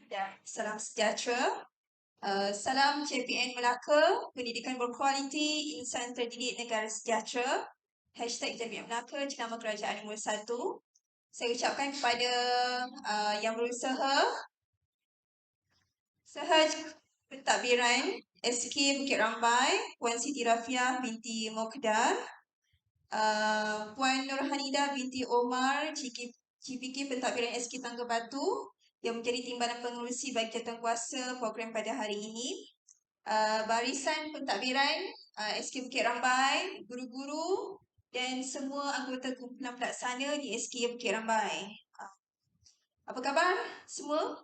Dan salam sejahtera. Salam CPN Melaka, pendidikan berkualiti, insan terdidik negara sejahtera. #CPN Melaka, jenama kerajaan nombor 1. Saya ucapkan kepada yang berusaha, Sahaj Pentadbiran SK Bukit Rambai, Puan Siti Rafiah binti Mokhtar, Puan Nurhanida binti Omar, CPK Pentadbiran SK Tangga Batu, yang menjadi timbalan pengerusi bagi jawatankuasa program pada hari ini. Barisan pentadbiran SK Bukit Rambai, guru-guru dan semua anggota kumpulan pelaksana di SK Bukit Rambai. Apa khabar semua?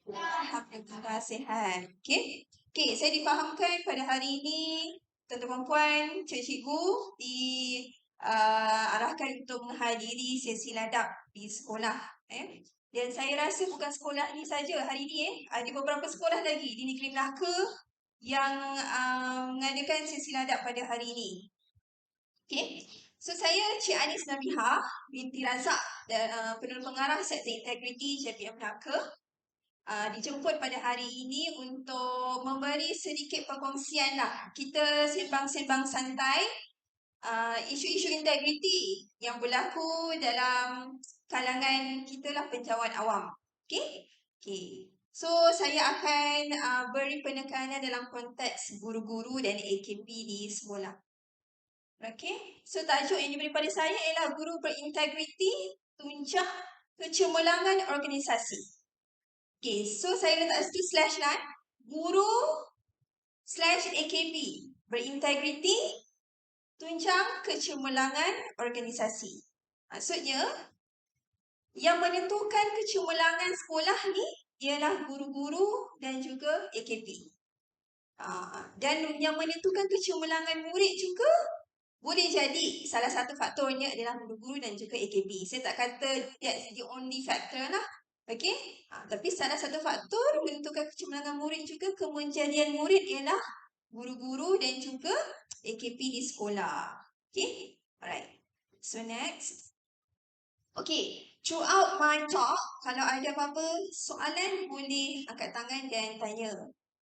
Alhamdulillah sihat. Okey. Okey, saya difahamkan pada hari ini tuan-tuan puan, cikgu diarahkan untuk menghadiri sesi ladap di sekolah. Dan saya rasa bukan sekolah ini saja hari ini. Ada beberapa sekolah lagi di Negeri Melaka yang mengadakan sesi ladap pada hari ini. Okey. So saya Cik Anis Nabihah binti Razak, penerosi pengarah Sektor Integriti JPM Melaka. Dijemput pada hari ini untuk memberi sedikit perkongsian lah. Kita sembang-sembang santai isu-isu integriti yang berlaku dalam kalangan kita lah penjawat awam. Okey? Okey. So saya akan beri penekanan dalam konteks guru-guru dan AKP di sekolah. Okey? So tajuk yang diberi pada saya ialah guru berintegriti tunjang kecemerlangan organisasi. Okay, so saya letak situ / guru / AKP berintegriti tunjang kecemerlangan organisasi. Maksudnya yang menentukan kecemerlangan sekolah ni ialah guru-guru dan juga AKP. Dan yang menentukan kecemerlangan murid juga boleh jadi salah satu faktornya adalah guru-guru dan juga AKP. Saya tak kata that's the only factor lah. Okey, tapi salah satu faktor menentukan kecemerlangan murid juga kemenjadian murid ialah guru-guru dan juga AKP di sekolah. Okey, alright. So next. Okey, throughout my talk, kalau ada apa-apa soalan boleh angkat tangan dan tanya.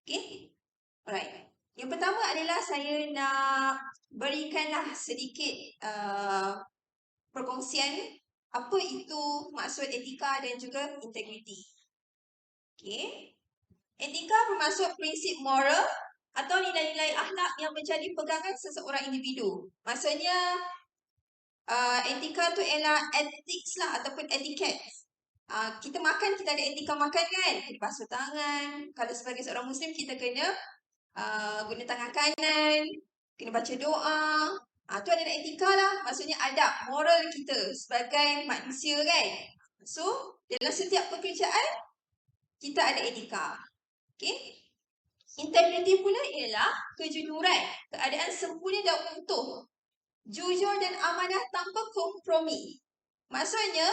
Okey, alright. Yang pertama adalah saya nak berikanlah sedikit perkongsian apa itu maksud etika dan juga integriti. Okey. Etika bermaksud prinsip moral atau nilai-nilai akhlak yang menjadi pegangan seseorang individu. Maksudnya etika tu ialah ethics lah ataupun etiket. Kita makan, kita ada etika makan kan? Kena basuh tangan. Kalau sebagai seorang Muslim, kita kena guna tangan kanan, kena baca doa. Tu adalah etika lah. Maksudnya adab, moral kita sebagai manusia kan. So, dalam setiap pekerjaan, kita ada etika. Okay? Integriti pula ialah kejujuran, keadaan sempurna dan utuh, jujur dan amanah tanpa kompromi. Maksudnya,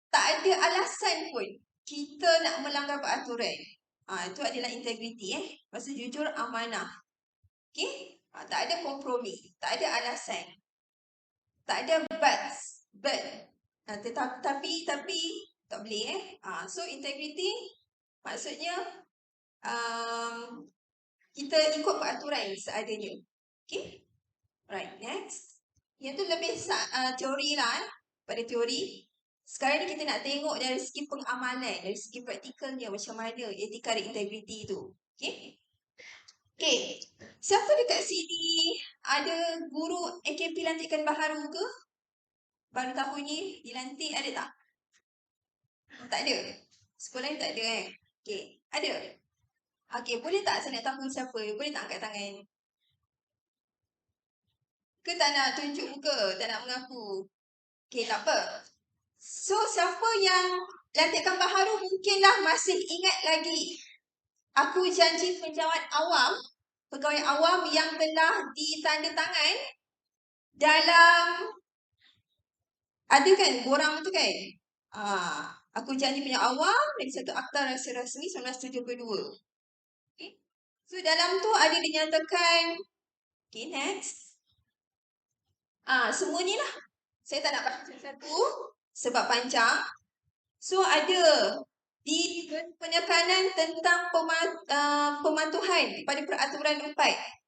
tak ada alasan pun kita nak melanggar peraturan. Itu adalah integriti. Maksud jujur, amanah. Okay? Tak ada kompromi. Tak ada alasan. Tak ada but. Tapi tak boleh. So, integriti maksudnya kita ikut peraturan seadanya. Okay? Right, next. Yang tu lebih teori lah. Pada teori. Sekarang ni kita nak tengok dari segi pengamalan, dari segi praktikalnya macam mana etika dan integriti tu. Okay? Okay. Siapa dekat sini ada guru AKP lantikan baharu ke? Baru tahun ni dilantik, ada tak? Tak ada. Sekolah ni tak ada kan? Okay. Ada? Okay, boleh tak saya nak tahu siapa? Boleh tak angkat tangan? Ke tak nak tunjuk muka? Tak nak mengaku? Okay, tak apa. So, siapa yang lantikan baharu mungkinlah masih ingat lagi aku janji penjawat awam, pegawai awam yang telah ditandatangan dalam, ada kan borang tu kan? Aku janji penjawat awam dari satu Akta Rahsia Rasmi 1972. Okay. So, dalam tu ada dinyatakan, okay, next. Semua ni lah. Saya tak nak baca satu-satu sebab panjang. So, ada di penekanan tentang pematuhan pada peraturan 4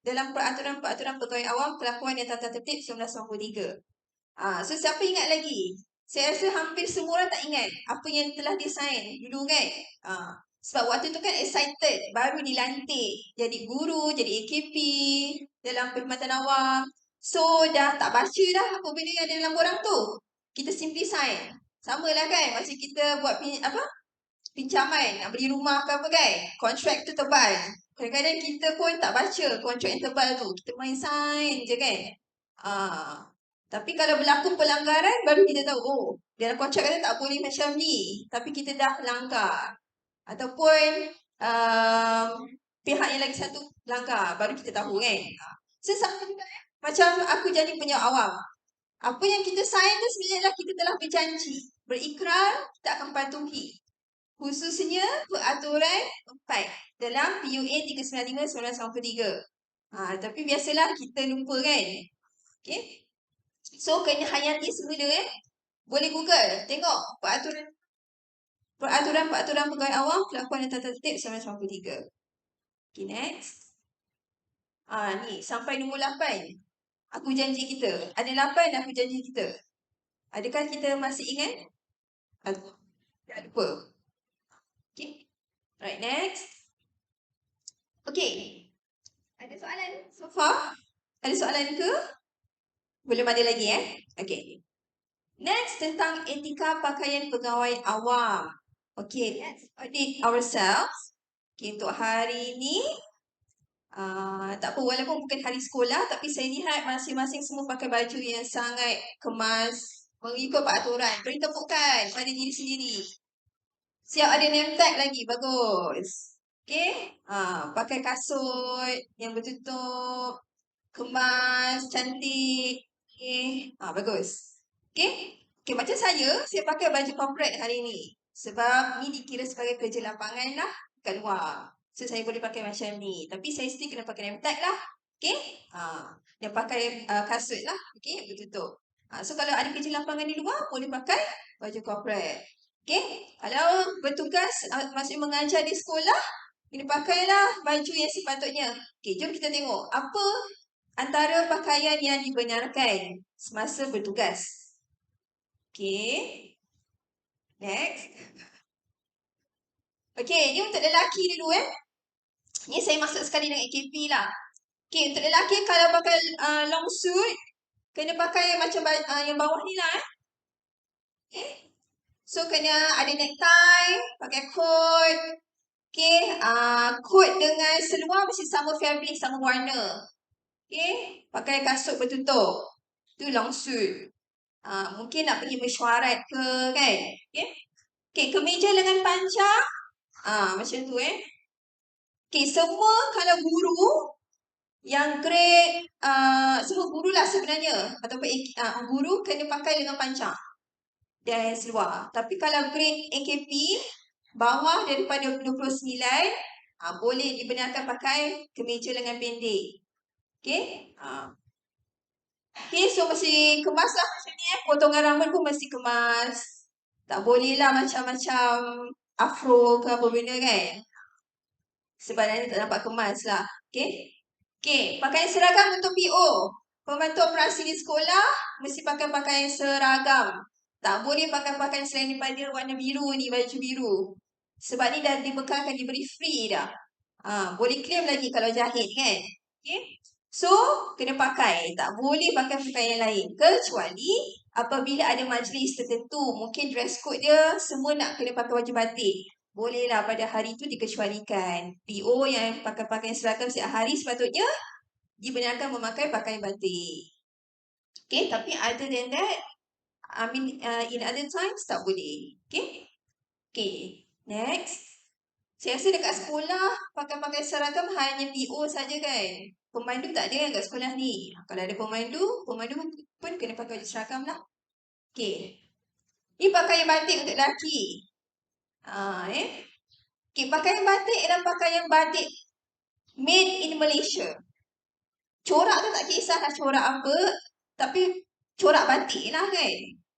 dalam peraturan-peraturan pegawai awam kelakuan dan tata tertib 1993. So siapa ingat lagi? Saya rasa hampir semua orang tak ingat apa yang telah disign dulu kan. Sebab waktu tu kan excited, baru dilantik jadi guru, jadi AKP dalam perkhidmatan awam. So dah tak baca dah apa benda yang ada dalam borang tu. Kita simply sign. Sama lah kan macam kita buat pinjaman, nak beli rumah ke apa kan. Kontrak tu tebal. Kadang-kadang kita pun tak baca kontrak yang tebal tu. Kita main sign je kan. Tapi kalau berlaku pelanggaran, baru kita tahu, oh, dalam kontrak kata tak boleh macam ni. Tapi kita dah langgar. Ataupun pihak yang lagi satu langgar, baru kita tahu kan. So, sama juga macam aku jadi penyawat awam. Apa yang kita sign tu sebenarnya kita telah berjanji. Berikrar, kita akan patuhi. Khususnya peraturan 4 dalam PUA 395/1993. Tapi biasalah kita lupa kan. Okay. So kena hayati semula Boleh Google, tengok peraturan pegawai awam kelakuan dan tata tertib 1993. Okay, next. Ni sampai nombor 8. Aku janji kita. Ada 8 aku janji kita. Adakah kita masih ingat? Dah lupa. Okay. Right, next. Okay. Ada soalan so far? Ada soalan ke? Belum ada lagi Okay. Next, tentang etika pakaian pegawai awam. Okay, let's audit ourselves. Okay, untuk hari ni, tak apa, walaupun bukan hari sekolah, tapi saya lihat masing-masing semua pakai baju yang sangat kemas, mengikut peraturan. Beri tepukan pada diri sendiri. Siap ada name tag lagi, bagus. Okay, pakai kasut yang bertutup, kemas, cantik. Okay, bagus. Okay. Okay, macam saya pakai baju corporate hari ni. Sebab ni dikira sebagai kerja lapangan lah kat luar. So, saya boleh pakai macam ni. Tapi saya still kena pakai name tag lah. Okay. Yang pakai kasut lah. Okay, bertutup. So, kalau ada kerja lapangan di luar, boleh pakai baju corporate. Okay. Kalau bertugas, maksudnya mengajar di sekolah, kena pakailah baju yang sepatutnya. Okay, jom kita tengok. Apa antara pakaian yang dibenarkan semasa bertugas? Okay. Next. Okay, ni untuk lelaki dulu Ni saya masuk sekali dengan AKP lah. Okay, untuk lelaki kalau pakai long suit, kena pakai macam yang bawah ni lah Okay. So, kena ada necktie, pakai coat. Okay, coat dengan seluar mesti sama fabric, sama warna. Okay, pakai kasut bertutup. Tu long suit. Mungkin nak pergi mesyuarat ke kan. Okay, kemeja lengan panjang. Macam tu Okay, semua kalau guru yang grade semua guru lah sebenarnya ataupun guru kena pakai lengan panjang dan seluar. Tapi kalau grade AKP bawah daripada 29 boleh dibenarkan pakai kemeja lengan pendek. Okay. Okay, so mesti kemas lah macam ni Potongan rambut pun mesti kemas. Tak boleh lah macam-macam afro ke apa benda kan. Sebab nanti tak nampak kemas lah. Okay. Okay, pakaian seragam untuk PO. Pembantu operasi di sekolah mesti pakai pakaian seragam. Tak boleh pakai pakaian selain daripada warna biru ni, baju biru. Sebab ni dah dibekalkan, diberi free dah. Boleh claim lagi kalau jahit kan. Okay. So, kena pakai. Tak boleh pakai pakaian lain. Kecuali apabila ada majlis tertentu. Mungkin dress code dia semua nak kena pakai baju batik. Bolehlah pada hari tu dikecualikan. PO yang pakai pakaian seragam setiap hari sepatutnya dibenarkan memakai pakaian batik. Okay, tapi other than that, in other times tak boleh. Okay. Okay, next. Saya rasa dekat sekolah pakai pakaian seragam hanya PO saja kan. Pemandu tak ada kan kat sekolah ni. Kalau ada pemandu pun kena pakai baju seragam lah. Okay. Ni pakaian batik untuk lelaki. Okay, pakaian batik adalah pakaian batik made in Malaysia. Corak tu tak kisahlah corak apa, tapi corak batik lah kan.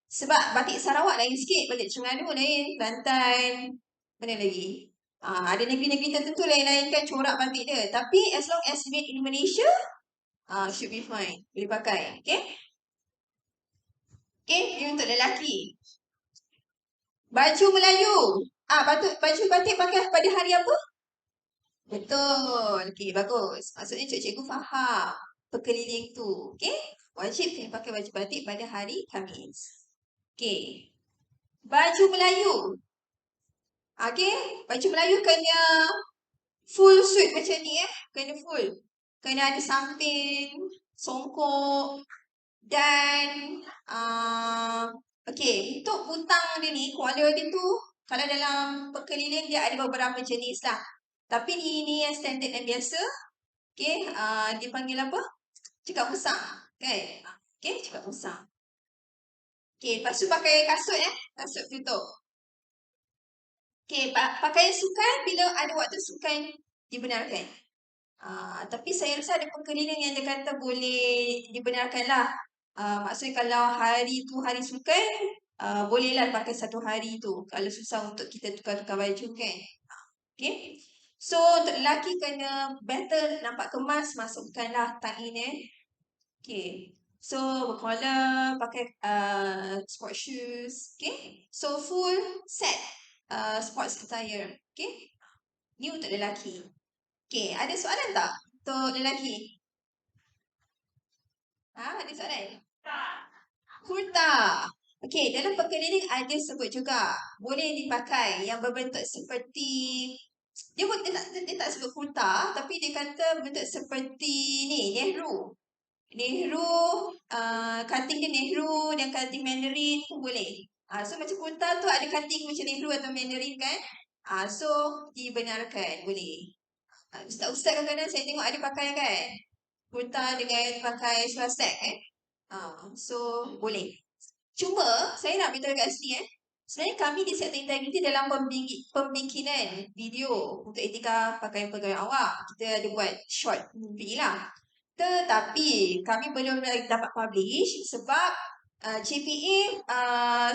Sebab batik Sarawak lain sikit, batik Terengganu lain, Kelantan, Mana lagi? Ada negeri-negeri tertentu lain-lain kan corak batik dia. Tapi as long as made in Malaysia, should be fine. Boleh pakai. Okay? Okay, ini untuk lelaki. Baju Melayu. Baju batik pakai pada hari apa? Betul. Okey, bagus. Maksudnya cikgu faham perkeliling tu. Okey? Wajib kena pakai baju batik pada hari Khamis. Okey. Baju Melayu. Okey, baju Melayu kena full suit macam ni Kena full. Kena ada samping, songkok dan okey, untuk butang dia ni, kuala dia tu kalau dalam perkeliling dia ada beberapa jenis lah. Tapi ni yang standard dan biasa. Okey, dipanggil apa? Cekak pusang, kan? Okey, cekak pusang. Okey, lepas tu pakai kasut kasut tutup. Okey, pakaian sukan bila ada waktu sukan dibenarkan. Tapi saya rasa ada perkeliling yang dia kata boleh dibenarkan lah. Maksudnya kalau hari tu hari sukan, bolehlah pakai satu hari tu. Kalau susah untuk kita tukar-tukar baju kan. Okay. So, untuk lelaki kena better nampak kemas, masukkanlah tie-in Okay. So, bercollar, pakai sport shoes. Okay. So, full set sports attire. Okay. Ni untuk lelaki. Okay. Ada soalan tak untuk lelaki? Ada soalan? Kurta. Okay. Dalam perkeliling ada sebut juga. Boleh dipakai yang berbentuk seperti dia tak sebut kurta, tapi dia kata bentuk seperti ni, Nehru. Nehru, cutting dia Nehru dan cutting Mandarin pun boleh. So macam kurta tu ada cutting macam Nehru atau Mandarin kan. So dibenarkan, boleh. Ustaz-ustaz kadang-kadang saya tengok ada pakai kan. Kurta dengan pakai swastik so boleh. Cuma saya nak beritahu kat sini sebenarnya kami di Sektor Integriti dalam pembikinan video untuk etika pakaian pegawai awam. Kita ada buat short movie lah. Tetapi kami belum dapat publish sebab JPA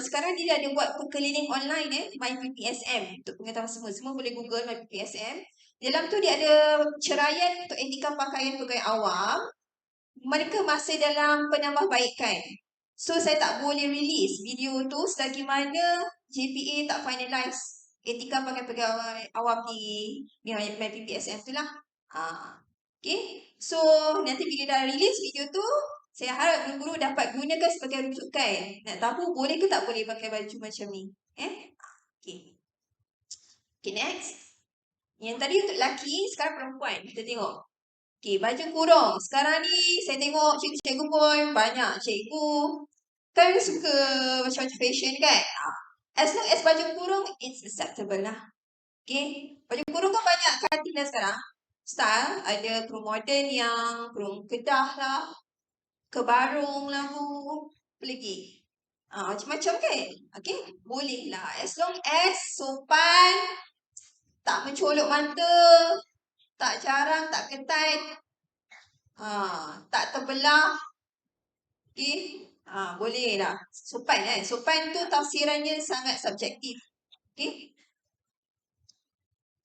sekarang dia ada buat perkeliling online MyPPSM untuk pengetahuan semua. Semua boleh Google MyPPSM. Dalam tu dia ada ceraian untuk etika pakaian pegawai awam. Mereka masih dalam penambahbaikan. So, saya tak boleh release video tu selagi mana JPA tak finalize etika pakai pegawai awam di MyPPSM tu lah. Okay. So, nanti bila dah release video tu, saya harap guru-guru dapat gunakan sebagai rujukan. Nak tahu boleh ke tak boleh pakai baju macam ni. Okay. Okay, next. Yang tadi untuk lelaki, sekarang perempuan. Kita tengok. Okay, baju kurung. Sekarang ni saya tengok cikgu-cikgu pun banyak cikgu kan suka macam-macam fashion kan. As long as baju kurung, it's acceptable lah. Okay, baju kurung kan banyak cutting dah sekarang. Style, ada kurung modern yang kurung Kedah lah, Kebarung lah tu. Apa lagi? Macam-macam kan. Okay, boleh lah. As long as sopan, tak mencolok mata, tak jarang, tak ketat, tak terbelah. Okay. Boleh lah. Sopan Sopan tu tafsirannya sangat subjektif. Okay.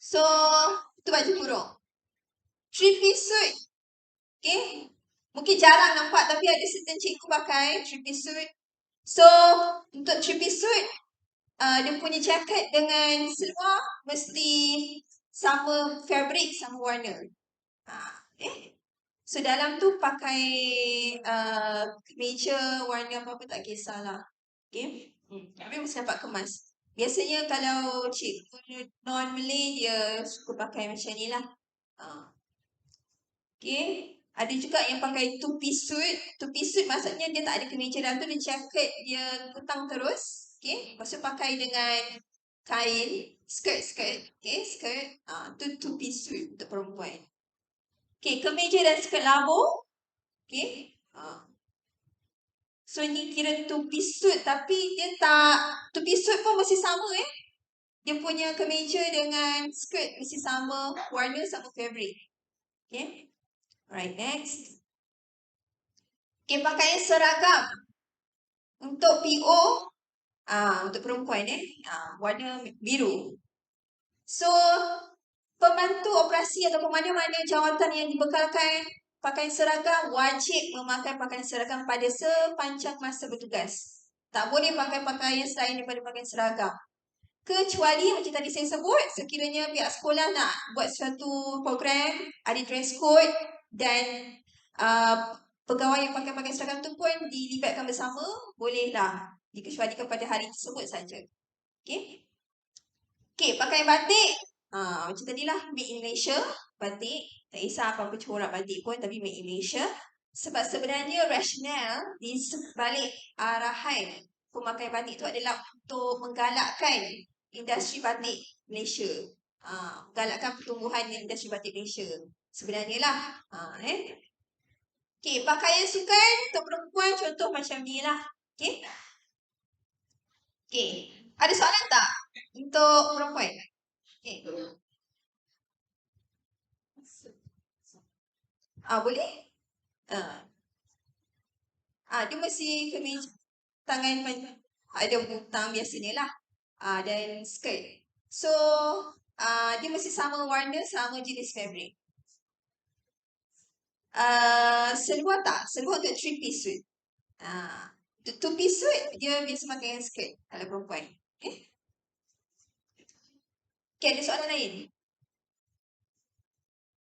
So, itu baju kurung. Three-piece suit. Okay. Mungkin jarang nampak tapi ada certain cikgu pakai three-piece suit. So, untuk three-piece suit, dia punya jaket dengan seluar mesti sama fabric, sama warna. So, dalam tu pakai kemeja warna apa-apa tak kisahlah. Okay. Tapi mesti nampak kemas. Biasanya kalau cikgu non-Malay dia suka pakai macam ni lah. Okay. Ada juga yang pakai two-piece suit. Two-piece suit maksudnya dia tak ada kemeja dalam tu. Dia jaket dia kutang terus. Okay. Lepas tu pakai dengan kain. Skirt. Okay. Skirt. Tu two-piece suit untuk perempuan. Okay. Kemeja dan skirt labu. Okay. So, ni kira two-piece suit. Tapi dia tak... Two-piece suit pun masih sama Dia punya kemeja dengan skirt mesti sama. Warna sama fabric. Okay. Alright, next. Okay, pakaian seragam. Untuk PO, untuk perempuan warna biru. So, pembantu operasi atau mana-mana jawatan yang dibekalkan pakaian seragam wajib memakai pakaian seragam pada sepanjang masa bertugas. Tak boleh pakai pakaian selain daripada pakaian seragam. Kecuali macam tadi saya sebut, sekiranya pihak sekolah nak buat suatu program, ada dress code dan pegawai yang pakai pakaian seragam tu pun dilibatkan bersama, bolehlah. Dikecualikan pada hari tersebut saja. Okey. Okey, pakaian batik. Macam tadilah, made in Malaysia. Batik. Tak kisah apa-apa corak batik pun, tapi made in Malaysia. Sebab sebenarnya rasional di sebalik arahan pemakaian batik itu adalah untuk menggalakkan industri batik Malaysia. Menggalakkan pertumbuhan industri batik Malaysia. Sebenarnya lah. Okey, pakaian sukan untuk perempuan contoh macam ni lah. Okey. Okey. Ada soalan tak untuk perempuan? Okey. Boleh? Dia mesti kemeja tangan ada butang biasanya lah. Dan skirt. So, dia mesti sama warna, sama jenis fabric. Seluar tak? Seluar untuk 3-piece suit. Untuk 2-piece suit, dia biasa pakai skirt kalau perempuan. Okay? Okay, ada soalan lain?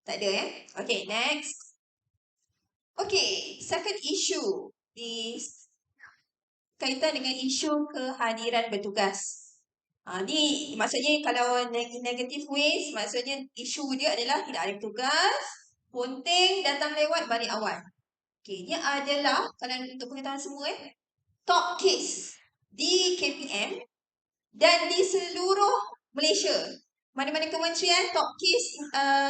Tak ada Okay, next. Okay, second issue is kaitan dengan isu kehadiran bertugas. Ni maksudnya kalau negative ways, maksudnya isu dia adalah tidak ada tugas, ponteng, datang lewat, balik awal. Okay, dia adalah, kalau untuk pengetahuan semua top case di KPM dan di seluruh Malaysia. Mana-mana kementerian, top case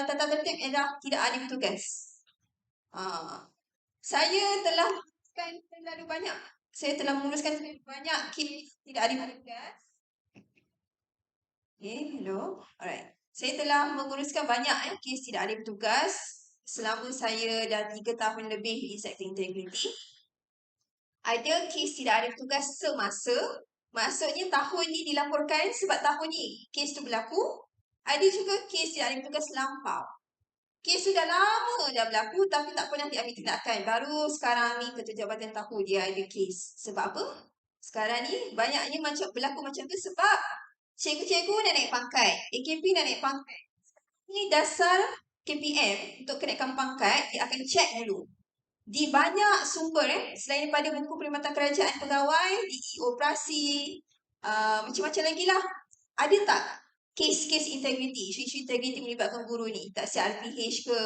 tata tertib adalah tidak ada bertugas. Saya telah terlalu banyak. Saya telah menguruskan banyak kes tidak ada bertugas. Okay, hello. Alright. Saya telah menguruskan banyak kes tidak ada bertugas selama saya dah 3 tahun lebih di sektor integriti. Ada kes tidak ada bertugas semasa. Maksudnya tahun ni dilaporkan sebab tahun ni kes tu berlaku. Ada juga kes tidak ada bertugas lampau. Kes sudah lama dah berlaku tapi tak pernah diambil tindakan. Baru sekarang ni Ketua Jabatan tahu dia ada kes. Sebab apa? Sekarang ni banyaknya macam berlaku macam tu sebab cikgu-cikgu dah naik pangkat. AKP dah naik pangkat. Ini dasar KPM untuk kenaikan pangkat, dia akan cek dulu. Di banyak sumber, selain daripada buku perkhidmatan kerajaan pegawai, di operasi, macam-macam lagi lah. Ada tak kes-kes integriti, isu-isu integriti melibatkan guru ni? Tak CRPH ke?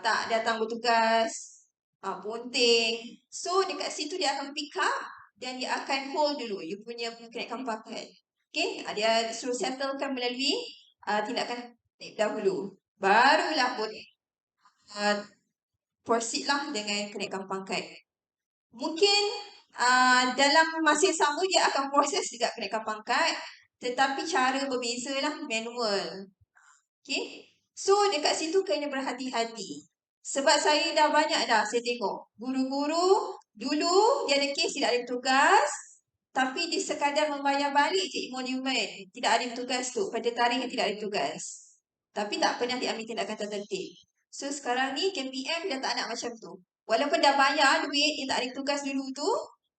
Tak datang bertugas? Ponteng? So, dekat situ dia akan pick up dan dia akan hold dulu. You punya kenaikan pangkat. Okay? Dia suruh settlekan melalui tindakan dahulu. Barulah boleh proceed lah dengan kenaikan pangkat. Mungkin dalam masa yang sama dia akan proses juga kenaikan pangkat. Tetapi cara berbeza lah, manual. Okay. So dekat situ kena berhati-hati. Sebab saya dah banyak dah saya tengok. Guru-guru dulu dia ada kes tidak ada tugas. Tapi dia sekadar membayar balik je monumen. Tidak ada tugas tu pada tarikh yang tidak ada tugas. Tapi tak pernah diambil tindakan tertentu. So sekarang ni KPM dah tak nak macam tu. Walaupun dah bayar duit yang tak ada tugas dulu tu,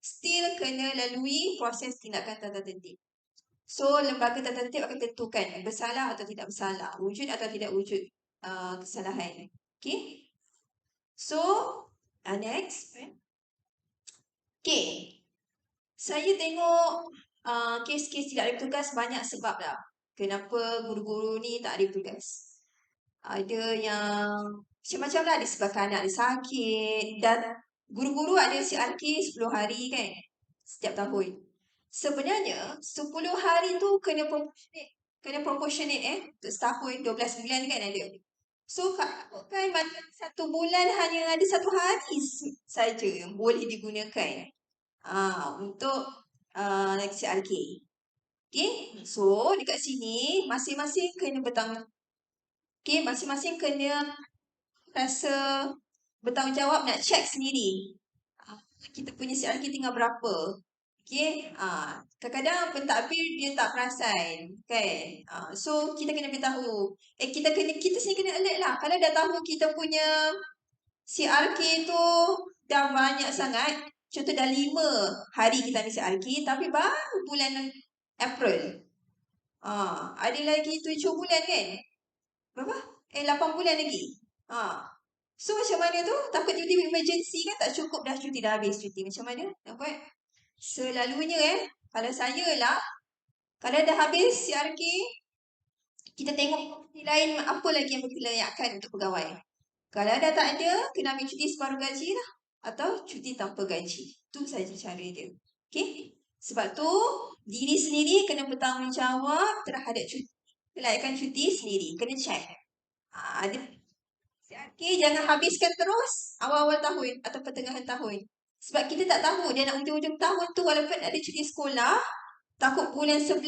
still kena lalui proses tindakan tertentu. So lembaga tertentu akan tentukan bersalah atau tidak bersalah, wujud atau tidak wujud kesalahan. Okay. So next. Okay. Saya tengok kes-kes tidak ada tugas banyak sebab dah. Kenapa guru-guru ni tak ada tugas. Ada yang macam-macam lah. Disebabkan anak dia sakit. Dan guru-guru ada CRK 10 hari kan. Setiap tahun. Sebenarnya 10 hari tu kena proportionate untuk setahun 12 bulan kan ada. So kan satu bulan hanya ada 1 hari saja yang boleh digunakan untuk CRK. Okay, so dekat sini masing-masing kena bertanggung. Okay, masing-masing kena rasa bertanggungjawab nak check sendiri. Kita punya CRK tinggal berapa. Okay, kadang-kadang pentadbir dia tak perasan, kan? So kita kena beritahu. Kita sendiri kena alert lah. Kalau dah tahu kita punya CRK tu dah banyak sangat, contoh dah 5 hari kita ambil CRK, tapi baru bulan April. Ada lagi 7 bulan kan? Berapa? 8 bulan lagi. So macam mana tu? Takut tiba-tiba emergency kan, tak cukup dah cuti, dah habis cuti. Macam mana nak buat? Selalunya kalau saya lah, kalau dah habis CRK, kita tengok cuti lain apa lagi yang kita layakkan untuk pegawai. Kalau dah tak ada, kena ambil cuti separuh gaji lah. Atau cuti tanpa gaji. Itu saja cara dia. Okay? Sebab tu, diri sendiri kena bertanggungjawab terhadap cuti. Kelayakan cuti sendiri. Kena check. Ada CRK, jangan habiskan terus awal-awal tahun atau pertengahan tahun. Sebab kita tak tahu dia nak hujung-hujung tahun tu walaupun ada cuti sekolah, takut bulan 11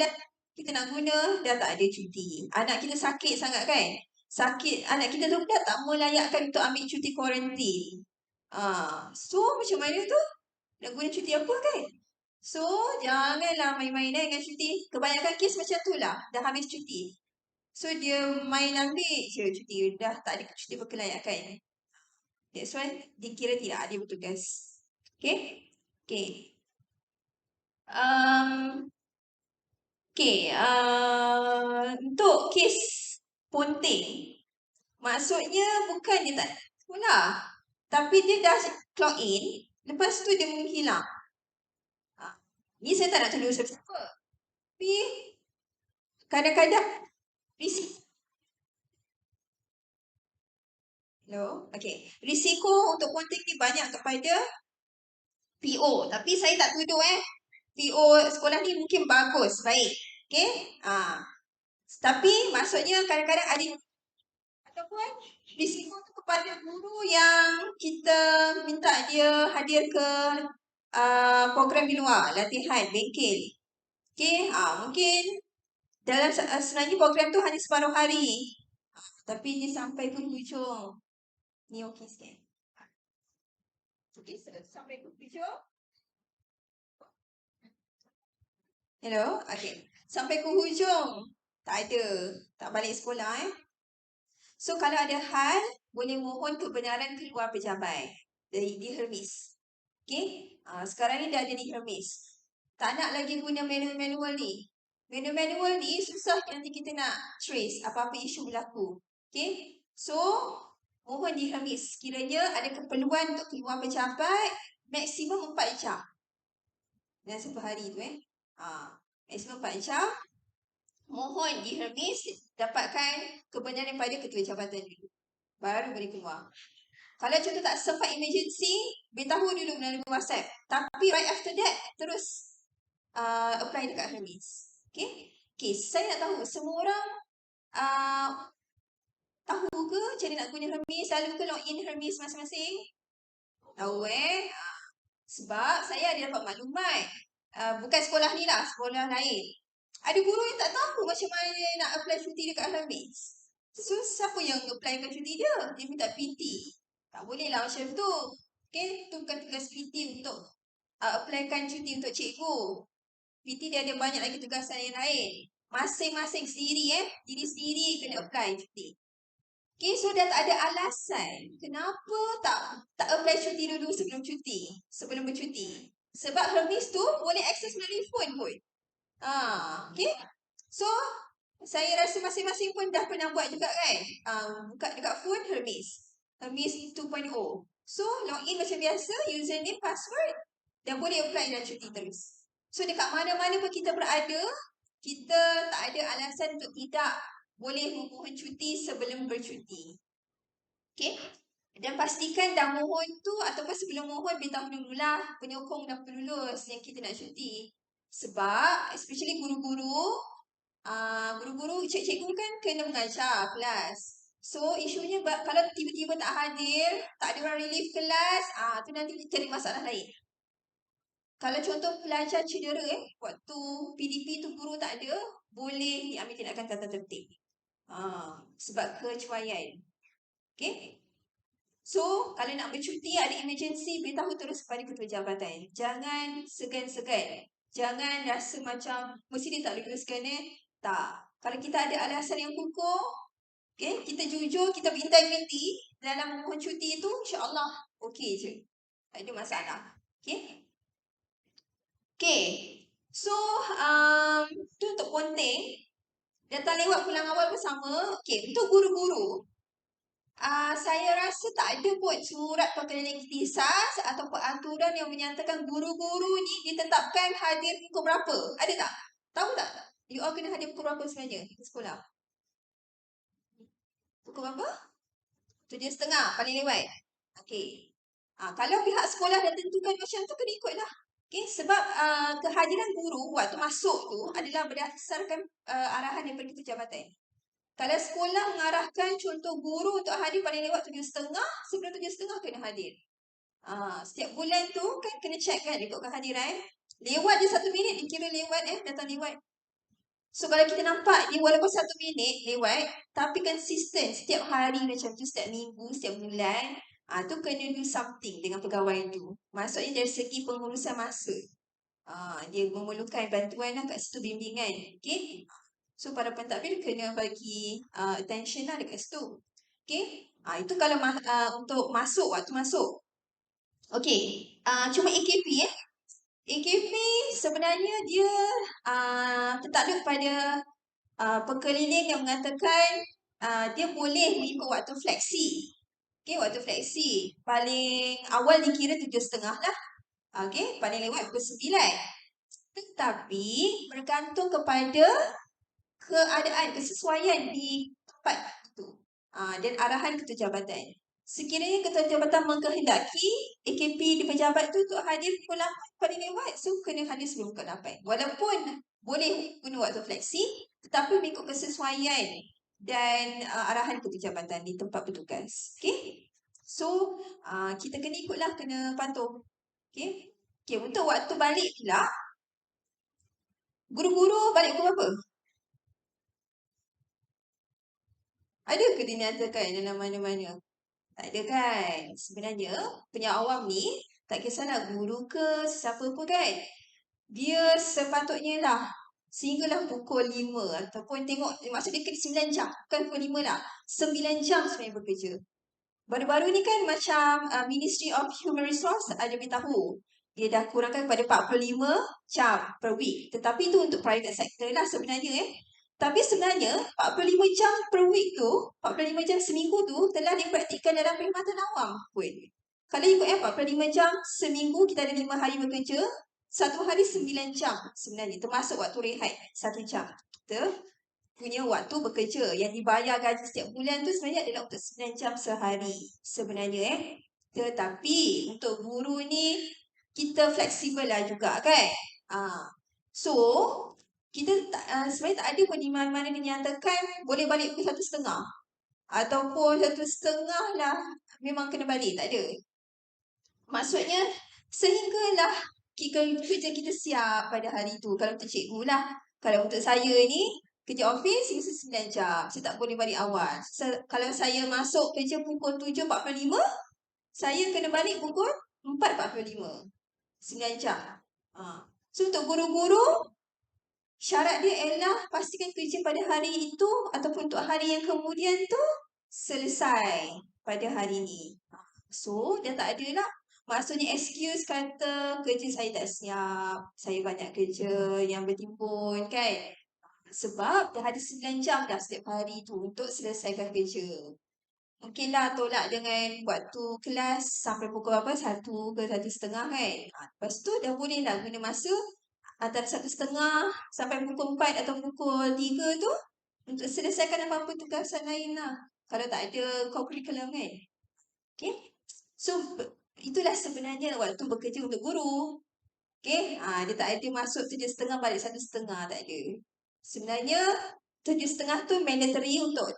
kita nak guna, dah tak ada cuti. Anak kita sakit sangat kan? Sakit, anak kita tu dah tak melayakkan untuk ambil cuti kuarantin. So macam mana tu? Nak guna cuti apa kan? So janganlah main-main dengan cuti. Kebanyakan kes macam tu lah. Dah habis cuti. So dia main ambil je cuti. Dah tak ada cuti berkelayakan. That's why dikira tidak ada bertugas. Okay? Okay. Okay. Untuk kes ponting, maksudnya bukan dia tak sekolah. Tapi dia dah clock in. Lepas tu dia menghilang. Ni saya tak nak tuduh siapa-siapa. Tapi kadang-kadang risiko untuk ponting ni banyak kepada PO. Tapi saya tak tuduh PO sekolah ni mungkin bagus, baik. Okay? Tapi maksudnya kadang-kadang ada ataupun risiko tu kepada guru yang kita minta dia hadir ke program di luar, latihan, bengkel. Okay? Mungkin dalam sebenarnya program tu hanya separuh hari. Tapi dia sampai ke hujung. Ni okey sikit. Okay, sampai ke hujung. Hello? Okay. Sampai ke hujung. Tak ada. Tak balik sekolah So kalau ada hal, boleh mohon kebenaran keluar pejabat. Di Hermes. Okay? Sekarang ni dah ada di Hermes. Tak nak lagi guna manual ni. Manual ni susah nanti kita nak trace apa-apa isu berlaku. Okay? So, mohon di Hermes. Kiranya ada keperluan untuk keluar pejabat, maksimum 4 jam. Dan satu hari tu maksimum 4 jam. Mohon di Hermes dapatkan kebenaran daripada ketua jabatan dulu. Baru boleh keluar. Kalau contoh tak sempat emergency, beritahu dulu melalui WhatsApp. Tapi right after that, terus apply dekat Hermes. Okay? Okay, saya nak tahu semua orang tahu ke cara nak guna Hermes? Selalu ke login Hermes masing-masing? Tahu sebab saya ada dapat maklumat. Bukan sekolah ni lah, sekolah lain. Ada guru yang tak tahu macam mana nak apply cuti dekat Hermes. So, siapa yang applykan cuti dia? Dia minta PT. Tak boleh lah macam tu. Okay, tu bukan tugas PT untuk applykan cuti untuk cikgu. PT dia ada banyak lagi tugasan yang lain. Masing-masing sendiri diri sendiri kena apply cuti. Okay, so dah tak ada alasan kenapa tak apply cuti dulu sebelum cuti, sebelum bercuti. Sebab Hermes tu boleh akses melalui phone pun. Okay. So, saya rasa masing-masing pun dah pernah buat juga kan. Buka dekat phone Hermes. Hermes 2.0. So, login macam biasa, username, password. Dan boleh apply dan cuti terus. So, dekat mana-mana pun kita berada, kita tak ada alasan untuk tidak boleh memohon cuti sebelum bercuti. Okay. Dan pastikan dah mohon tu ataupun sebelum mohon beritahu dululah penyokong dan pelulus yang kita nak cuti. Sebab especially guru-guru, cikgu kan kena mengajar kelas. So isunya kalau tiba-tiba tak hadir, tak ada orang relief kelas, tu nanti cari masalah lain. Kalau contoh pelajar cedera waktu PDP tu guru tak ada, boleh diambil tindakan tata tertib. Sebab kecuaian. Okay? So, kalau nak bercuti, ada emergency, beritahu terus kepada ketua jabatan. Jangan segan-segan. Jangan rasa macam, mesti dia tak luluskan Tak. Kalau kita ada alasan yang kukuh, okay, kita jujur, kita berintegriti dalam memohon cuti itu, insyaAllah okey je. Tak ada masalah. Okay. Okay. So, tu untuk ponteng. Datang lewat pulang awal bersama. Okay, untuk guru-guru, saya rasa tak ada pun surat perkeliling ikhtisas ataupun aturan yang menyatakan guru-guru ni ditetapkan hadir pukul berapa. Ada tak? Tahu tak? You all kena hadir pukul berapa sebenarnya di sekolah? Pukul berapa? 7.30 paling lewat. Okey. Kalau pihak sekolah dah tentukan macam tu, kena ikutlah. Okay, sebab kehadiran guru waktu masuk tu adalah berdasarkan arahan daripada ketua jabatan. Kalau sekolah mengarahkan contoh guru untuk hadir paling lewat 7.30, sebelum 7.30 kena hadir. Setiap bulan tu kan kena check kan ikut kehadiran. Lewat je 1 minit dikira lewat datang lewat. So kalau kita nampak dia walaupun 1 minit lewat, tapi konsisten setiap hari macam tu, setiap minggu, setiap bulan, tu kena do something dengan pegawai tu. Maksudnya dari segi pengurusan masa. Dia memerlukan bantuan lah kat situ, bimbingan. Okay. So para pentadbir kena bagi attention lah dekat situ. Okay. Itu kalau untuk masuk, waktu masuk. Okay. Cuma AKP AKP sebenarnya dia tertakluk pada pekeliling yang mengatakan dia boleh mengikut waktu fleksi. Okay, waktu fleksi. Paling awal dikira 7.30 lah. Okay, paling lewat pukul 9. Tetapi bergantung kepada keadaan, kesesuaian di tempat itu. Dan arahan ketua jabatan. Sekiranya ketua jabatan mengkehendaki AKP di pejabat tu untuk hadir pukul 8 paling lewat, so kena hadir sebelum pukul 8. Walaupun boleh guna waktu fleksi, tetapi mengikut kesesuaian dan arahan ketua jabatan di tempat bertugas. Okay? So, kita kena ikutlah, kena patuh. Okay? Okay, untuk waktu balik pula, guru-guru balik pukul berapa? Ada ke dinyatakan dalam mana-mana? Tak ada kan? Sebenarnya, penyak awam ni, tak kisahlah guru ke, sesiapa pun kan. Dia sepatutnya lah, sehinggalah pukul 5 ataupun tengok, maksud dia kena 9 jam. Bukan pukul 5 lah. 9 jam sebenarnya bekerja. Baru-baru ni kan macam Ministry of Human Resource ada beritahu. Dia dah kurangkan kepada 45 jam per week. Tetapi itu untuk private sector lah sebenarnya Tapi sebenarnya 45 jam per week tu, 45 jam seminggu tu telah dipraktikkan dalam perkhidmatan awam pun. Kalau ikut 45 jam seminggu, kita ada 5 hari bekerja, 1 hari 9 jam sebenarnya, termasuk waktu rehat 1 jam. Kita punya waktu bekerja yang dibayar gaji setiap bulan tu sebenarnya adalah untuk 9 jam sehari sebenarnya Tetapi untuk guru ni kita fleksibel lah juga kan. So kita sebenarnya tak ada pun di mana-mana dinyatakan boleh balik pukul 1.30 ataupun 1.30 lah memang kena balik, tak ada. Maksudnya sehinggalah kerja kita siap pada hari tu. Kalau untuk cikgu lah, kalau untuk saya ni kerja office mesti 9 jam, saya tak boleh balik awal. Kalau saya masuk kerja pukul 7.45, saya kena balik pukul 4.45, 9 jam. So untuk guru-guru, syarat dia ialah pastikan kerja pada hari itu ataupun untuk hari yang kemudian tu selesai pada hari ni. So, dah tak ada lah. Maksudnya excuse kata kerja saya tak siap, saya banyak kerja yang bertimbun kan. Sebab dah ada 9 jam dah setiap hari tu untuk selesaikan kerja. Mungkinlah tolak dengan waktu kelas sampai pukul berapa? 1 ke 1.30 kan. Lepas tu dah boleh lah guna masa antara 1.30 sampai pukul 4 atau pukul 3 tu untuk selesaikan apa-apa tugasan lain lah. Kalau tak ada co-curriculum kan. Okay. So, itulah sebenarnya waktu bekerja untuk guru. Okay. Dia tak ada masuk 7.30 balik 1.30. Tak ada. Sebenarnya 7.30 tu mandatory untuk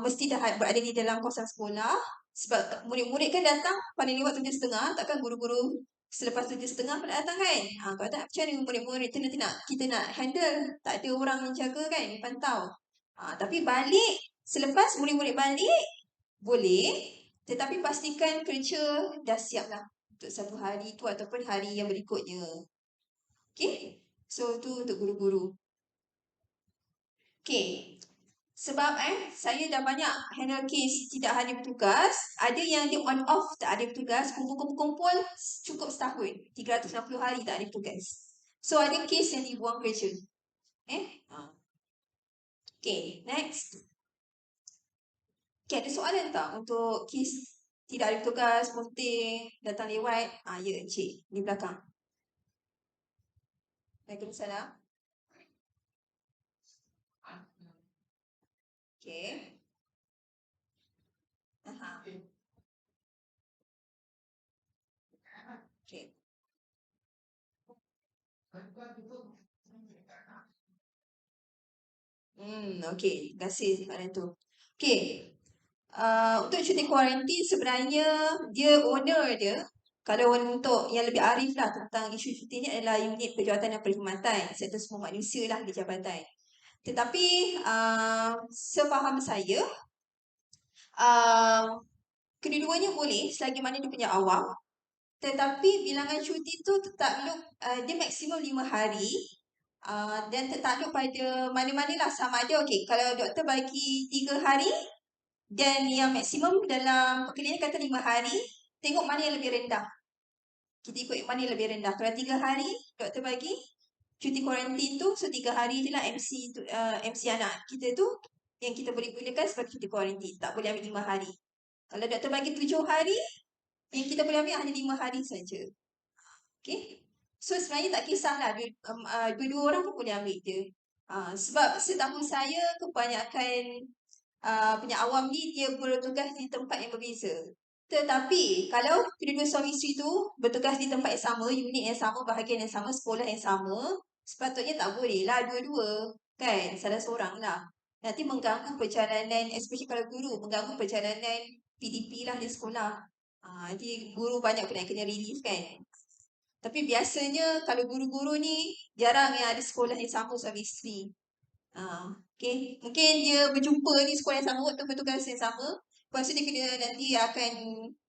mesti dah berada di dalam kawasan sekolah. Sebab murid-murid kan datang paling lewat 7.30. Takkan guru-guru selepas 7.30 pun datang kan. Kalau tak, macam mana murid-murid kita nak handle. Tak ada orang jaga kan, pantau. Tapi balik, selepas murid-murid balik, boleh. Tetapi pastikan kerja dah siap lah untuk satu hari tu ataupun hari yang berikutnya. Okay? So, tu untuk guru-guru. Okay. Sebab saya dah banyak handle case tidak hadir bertugas. Ada yang dia on off tak ada bertugas. Kumpul-kumpul cukup setahun. 360 hari tak ada bertugas. So, ada case yang dibuang kerja. Okay, next. Okay, ada soalan tak untuk case tidak ada bertugas, putih, datang lewat? Ya, Encik. Di belakang. Waalaikumsalam. Okay. Aha. Okay. Okay. Terima kasih soalan tu. Okay. Untuk cuti kuarantin sebenarnya dia owner dia. Kalau untuk yang lebih arif lah tentang isu cuti ni adalah unit perjawatan dan perkhidmatan serta semua manusia lah di jabatan. Tetapi sepaham saya kedua-duanya boleh selagi mana dia punya awam. Tetapi bilangan cuti tu tertakluk dia maksimum 5 hari. Dan tertakluk pada mana-mana lah sama ada. Okay, kalau doktor bagi 3 hari dan yang maksimum dalam pekerjaan kata 5 hari, tengok mana yang lebih rendah. Kita ikut mana yang lebih rendah. Kalau 3 hari doktor bagi cuti kuarantin tu, so 3 hari je lah MC tu, MC anak kita tu yang kita boleh gunakan sebagai cuti kuarantin. Tak boleh ambil 5 hari. Kalau doktor bagi 7 hari, yang kita boleh ambil hanya 5 hari saja. Okay. So sebenarnya tak kisahlah dua-dua orang pun boleh ambil je. Sebab setahu saya kebanyakan awam ni dia bertugas di tempat yang berbeza. Tetapi kalau kedua-dua suami isteri tu bertugas di tempat yang sama, unit yang sama, bahagian yang sama, sekolah yang sama, sepatutnya tak boleh lah dua-dua. Kan? Salah seorang lah. Nanti mengganggu perjalanan, especially kalau guru, mengganggu perjalanan PDP lah di sekolah. Nanti guru banyak kena relief kan. Tapi biasanya kalau guru-guru ni jarang yang ada sekolah yang sama suami isteri. Okay. Mungkin dia berjumpa ni sekolah yang sama waktu bertugas yang sama. Lepas tu dia kena nanti akan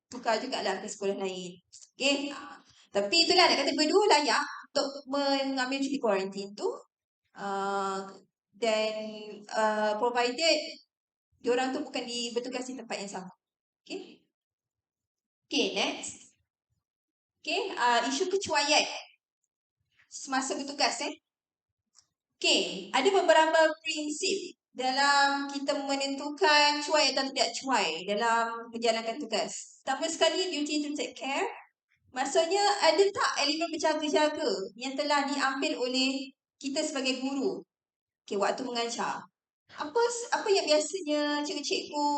tukar jugalah ke sekolah lain. Okay. Tapi itulah nak kata berdua layak untuk mengambil cuti kuarantin tu. Dan provided diorang tu bukan bertugas di tempat yang sama. Okay. Okay, next. Okay, isu kecuaian semasa bertugas Okay, ada beberapa prinsip dalam kita menentukan cuai atau tidak cuai dalam menjalankan tugas. Pertama sekali, duty to take care. Maksudnya, ada tak elemen berjaga-jaga yang telah diambil oleh kita sebagai guru? Okay, waktu mengajar. Apa yang biasanya cikgu-cikgu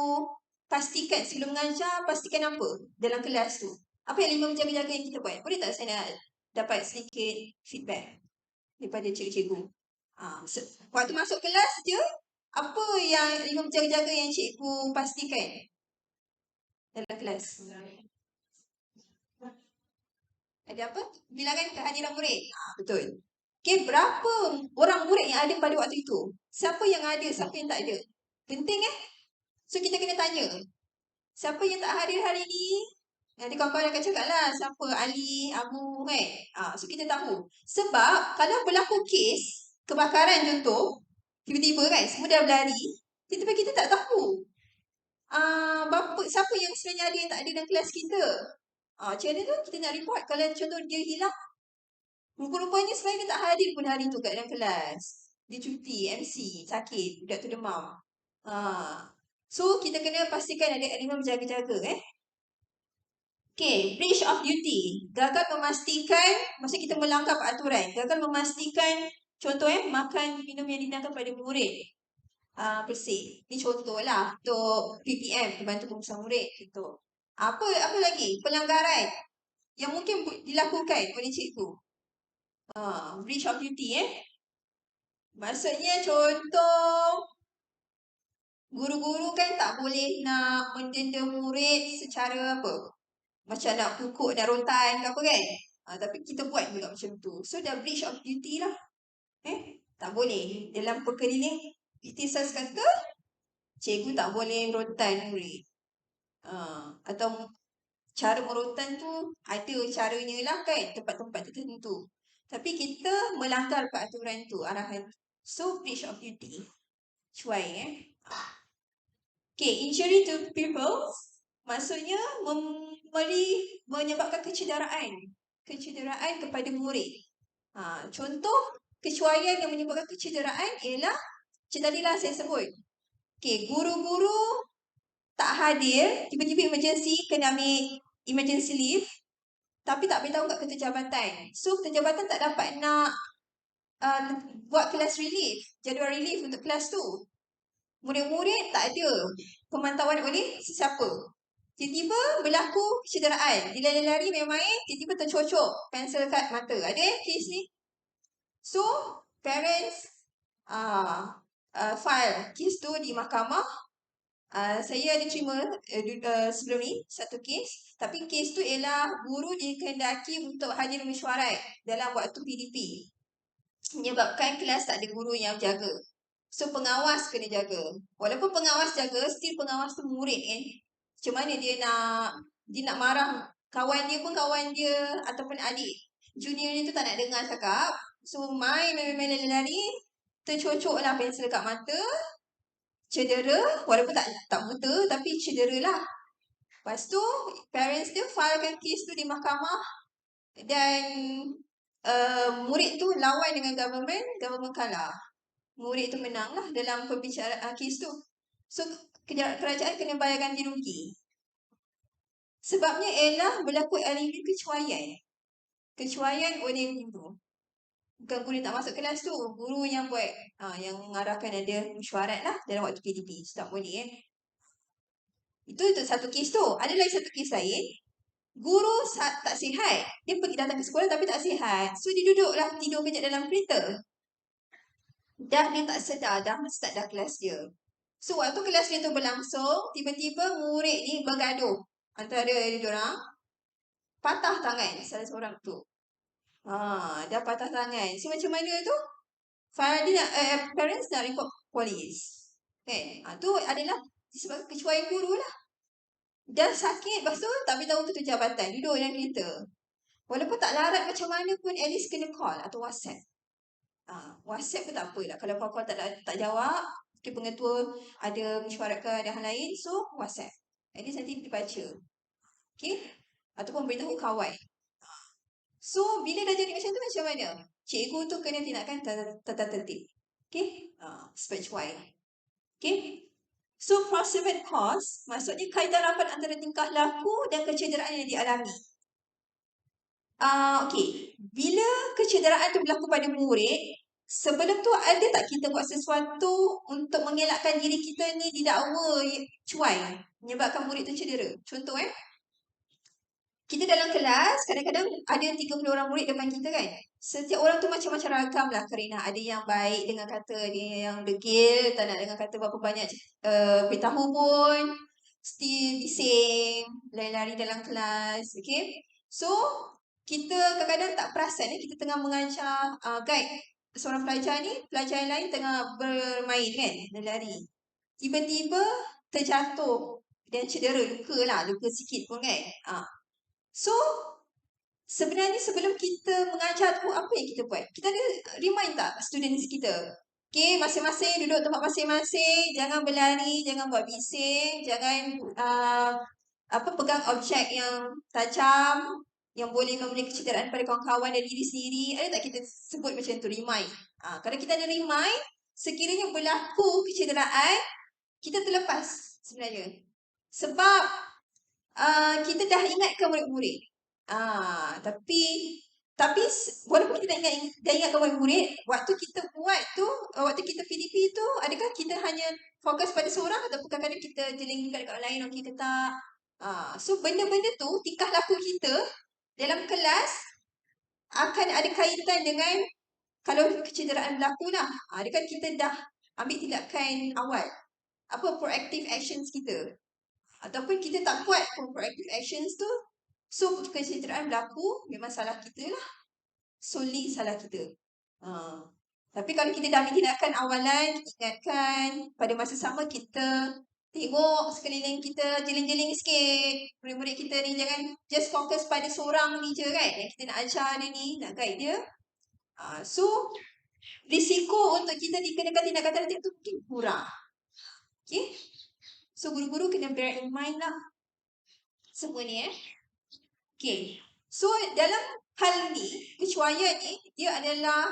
pastikan sebelum mengajar, pastikan apa dalam kelas tu? Apa elemen berjaga-jaga yang kita buat? Boleh tak saya nak dapat sedikit feedback daripada cikgu-cikgu? Waktu masuk kelas je, apa yang elemen berjaga-jaga yang cikgu pastikan dalam kelas? Ada apa? Bilangan kehadiran murid. Betul. Okay, berapa orang murid yang ada pada waktu itu? Siapa yang ada, siapa yang tak ada? Penting So kita kena tanya. Siapa yang tak hadir hari ni? Nanti kawan-kawan akan cakap lah siapa Ali, Abu kan. So kita tahu. Sebab kalau berlaku kes kebakaran contoh, tiba-tiba kan semua dah berlari, tiba-tiba kita tak tahu. Siapa yang sebenarnya ada yang tak ada dalam kelas kita. Macam mana tu kita nak report kalau contoh dia hilang. Rupa-rupanya sebenarnya dia tak hadir pun hari tu kat dalam kelas. Dia cuti, MC, sakit, budak tu demam. So kita kena pastikan ada elemen berjaga-jaga Okay, breach of duty. Gagal memastikan, maksud kita melanggar peraturan. Gagal memastikan, contoh makan minum yang dihidangkan pada murid. Bersih. Ini contoh lah untuk PPM, Pembantu Pengurusan Murid. Contoh. Apa lagi? Pelanggaran yang mungkin dilakukan oleh cikgu. Breach of duty Maksudnya contoh, guru-guru kan tak boleh nak mendenda murid secara apa? Macam nak pukul, nak rotan ke apa kan. Tapi kita buat juga macam tu. So, dah breach of duty lah. Tak boleh. Dalam perkara ni, ikhtisas kata, cikgu tak boleh rotan murid. Atau cara merotan tu ada caranya lah kan, tempat-tempat tertentu. Tapi kita melanggar peraturan tu, arahan tu. So, breach of duty. Cuai Okay, injury to people maksudnya menyebabkan kecederaan. Kecederaan kepada murid. Contoh kecuaian yang menyebabkan kecederaan ialah macam tadilah saya sebut. Okay, guru-guru tak hadir, tiba-tiba emergency, kena ambil emergency leave, tapi tak beritahu kat ketua jabatan. So, ketua jabatan tak dapat nak buat kelas relief, jadual relief untuk kelas tu. Murid-murid tak ada pemantauan oleh sesiapa. Tiba-tiba berlaku kecederaan. Dia lari-lari main-main, tiba-tiba tercocok pensel kat mata. Ada kes ni? So, parents file kes tu di mahkamah. Saya ada terima sebelum ni satu kes. Tapi kes tu ialah guru dikehendaki untuk hadir mesyuarat dalam waktu PDP. Menyebabkan kelas tak ada guru yang jaga. So, pengawas kena jaga. Walaupun pengawas jaga, still pengawas tu murid kan. Macam mana dia nak marah kawan dia pun kawan dia ataupun adik junior dia tu tak nak dengar cakap. So, main lari-lari, tercocok lah pensel kat mata, cedera, walaupun tak buta tapi cedera lah. Lepas tu, parents dia filekan kes tu di mahkamah dan murid tu lawan dengan government kalah. Murid tu menang lah dalam pembicaraan kes tu. So, kerajaan kena bayar ganti rugi. Sebabnya ialah berlaku elemen kecuaian. Kecuaian oleh guru. Bukan guru tak masuk kelas tu. Guru yang buat, yang mengarahkan ada mesyuarat lah dalam waktu PDP. So, tak boleh Itu satu kes tu. Ada lagi satu kes lain. Guru tak sihat. Dia pergi datang ke sekolah tapi tak sihat. So, dia duduklah tidur kejap dalam kereta. Dah dia tak sedar, dah start dah kelas dia. So, waktu kelas dia tu berlangsung, tiba-tiba murid ni bergaduh antara dia orang. Patah tangan salah seorang tu. Dah patah tangan. So, macam mana tu? Dia parents nak report polis. Kan? Tu adalah disebabkan kecuaian guru lah. Dah sakit, lepas tu tak beritahu ketua jabatan. Duduk dalam kereta. Walaupun tak larat macam mana pun, at least kena call atau WhatsApp. WhatsApp pun tak apa lah. Kalau call tak jawab, pengetua ada mesyuarat ke ada hal lain, so WhatsApp. At least nanti dibaca. Okay? Ataupun beritahu kawan. So, bila dah jadi macam tu, macam mana? Cikgu tu kena tindakan tata tertib. Okay? Sebab cuai. Okay? So, proximate cause, maksudnya kaitan rapat antara tingkah laku dan kecederaan yang dialami. Okay. Bila kecederaan tu berlaku pada murid, sebelum tu ada tak kita buat sesuatu untuk mengelakkan diri kita ni didakwa cuai, menyebabkan murid tu cedera? Contoh kita dalam kelas, kadang-kadang ada 30 orang murid depan kita kan. Setiap orang tu macam-macam ragam lah Karina. Ada yang baik dengan kata, dia yang degil, tak nak dengan kata berapa banyak beritahu pun. Still bising, lari-lari dalam kelas. Okay. So, kita kadang-kadang tak perasan kita tengah mengajar guide seorang pelajar ni, pelajar yang lain tengah bermain kan, lari. Tiba-tiba terjatuh dan cedera, luka sikit pun kan. So, sebenarnya sebelum kita mengajar tu, apa yang kita buat? Kita ada remind tak students kita? Okay, masing-masing duduk tempat masing-masing, jangan berlari, jangan buat bising, jangan pegang objek yang tajam, yang boleh memberi kecederaan pada kawan-kawan dan diri sendiri. Ada tak kita sebut macam tu, remind? Kalau kita ada remind, sekiranya berlaku kecederaan, kita terlepas sebenarnya. Sebab kita dah ingatkan murid-murid. Tapi walaupun kita dah ingatkan murid-murid, waktu kita buat tu, waktu kita PDP tu, adakah kita hanya fokus pada seorang ataupun kadang-kadang kita jelingkan dekat orang lain, okey ke tak? So, benda-benda tu, tingkah laku kita dalam kelas akan ada kaitan dengan kalau kecederaan berlaku lah. Adakah kita dah ambil tindakan awal? Apa proactive actions kita? Ataupun kita tak buat proactive actions tu, so kecederaan berlaku, memang salah kita lah. Solely salah kita. Tapi kalau kita dah ambil tindakan awalan, ingatkan, pada masa sama kita tengok sekeliling kita, jeling-jeling sikit. Murid-murid kita ni jangan just fokus pada seorang ni je kan. Yang kita nak ajar dia ni, nak guide dia. So, risiko untuk kita dikenakan tindakan tertentu tu mungkin kurang. Okay. So, guru-guru kena bear in mind lah semua ni Okay. So, dalam hal ni, kecuaian ni, dia adalah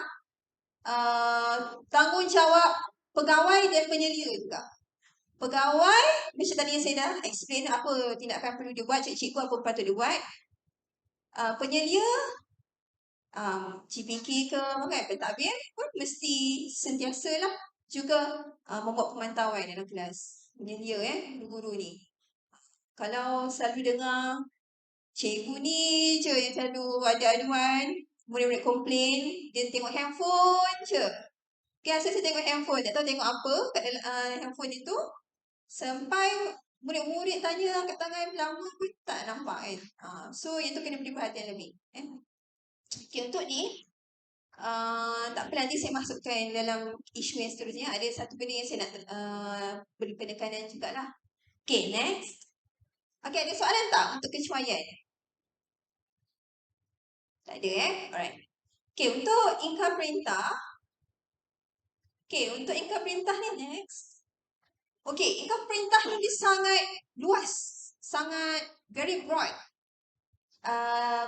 tanggungjawab pegawai dan penyelia juga. Pegawai, macam tadi yang saya dah explain apa tindakan perlu dia buat, cikgu apa patut dia buat. Penyelia, CPK ke, kan, pentadbir pun mesti sentiasa lah juga membuat pemantauan dalam kelas. Penyelia guru ni. Kalau selalu dengar cikgu ni je yang selalu ada aduan, murid-murid komplain, dia tengok handphone je. Biasa saya tengok handphone, tak tahu tengok apa kat dalam handphone itu. Sampai murid-murid tanya angkat tangan lama pun tak nampak kan. So yang tu kena beri perhatian lebih. Okay, untuk ni tak apa nanti saya masukkan dalam isu yang seterusnya. Ada satu benda yang saya nak beri penekanan jugalah. Okay, next. Okay, ada soalan tak untuk kecuaian? Tak ada Alright. Okay, untuk ingkar perintah. Okay, untuk ingkar perintah ni next. Okay, ingkar perintah ni dia sangat luas. Sangat very broad.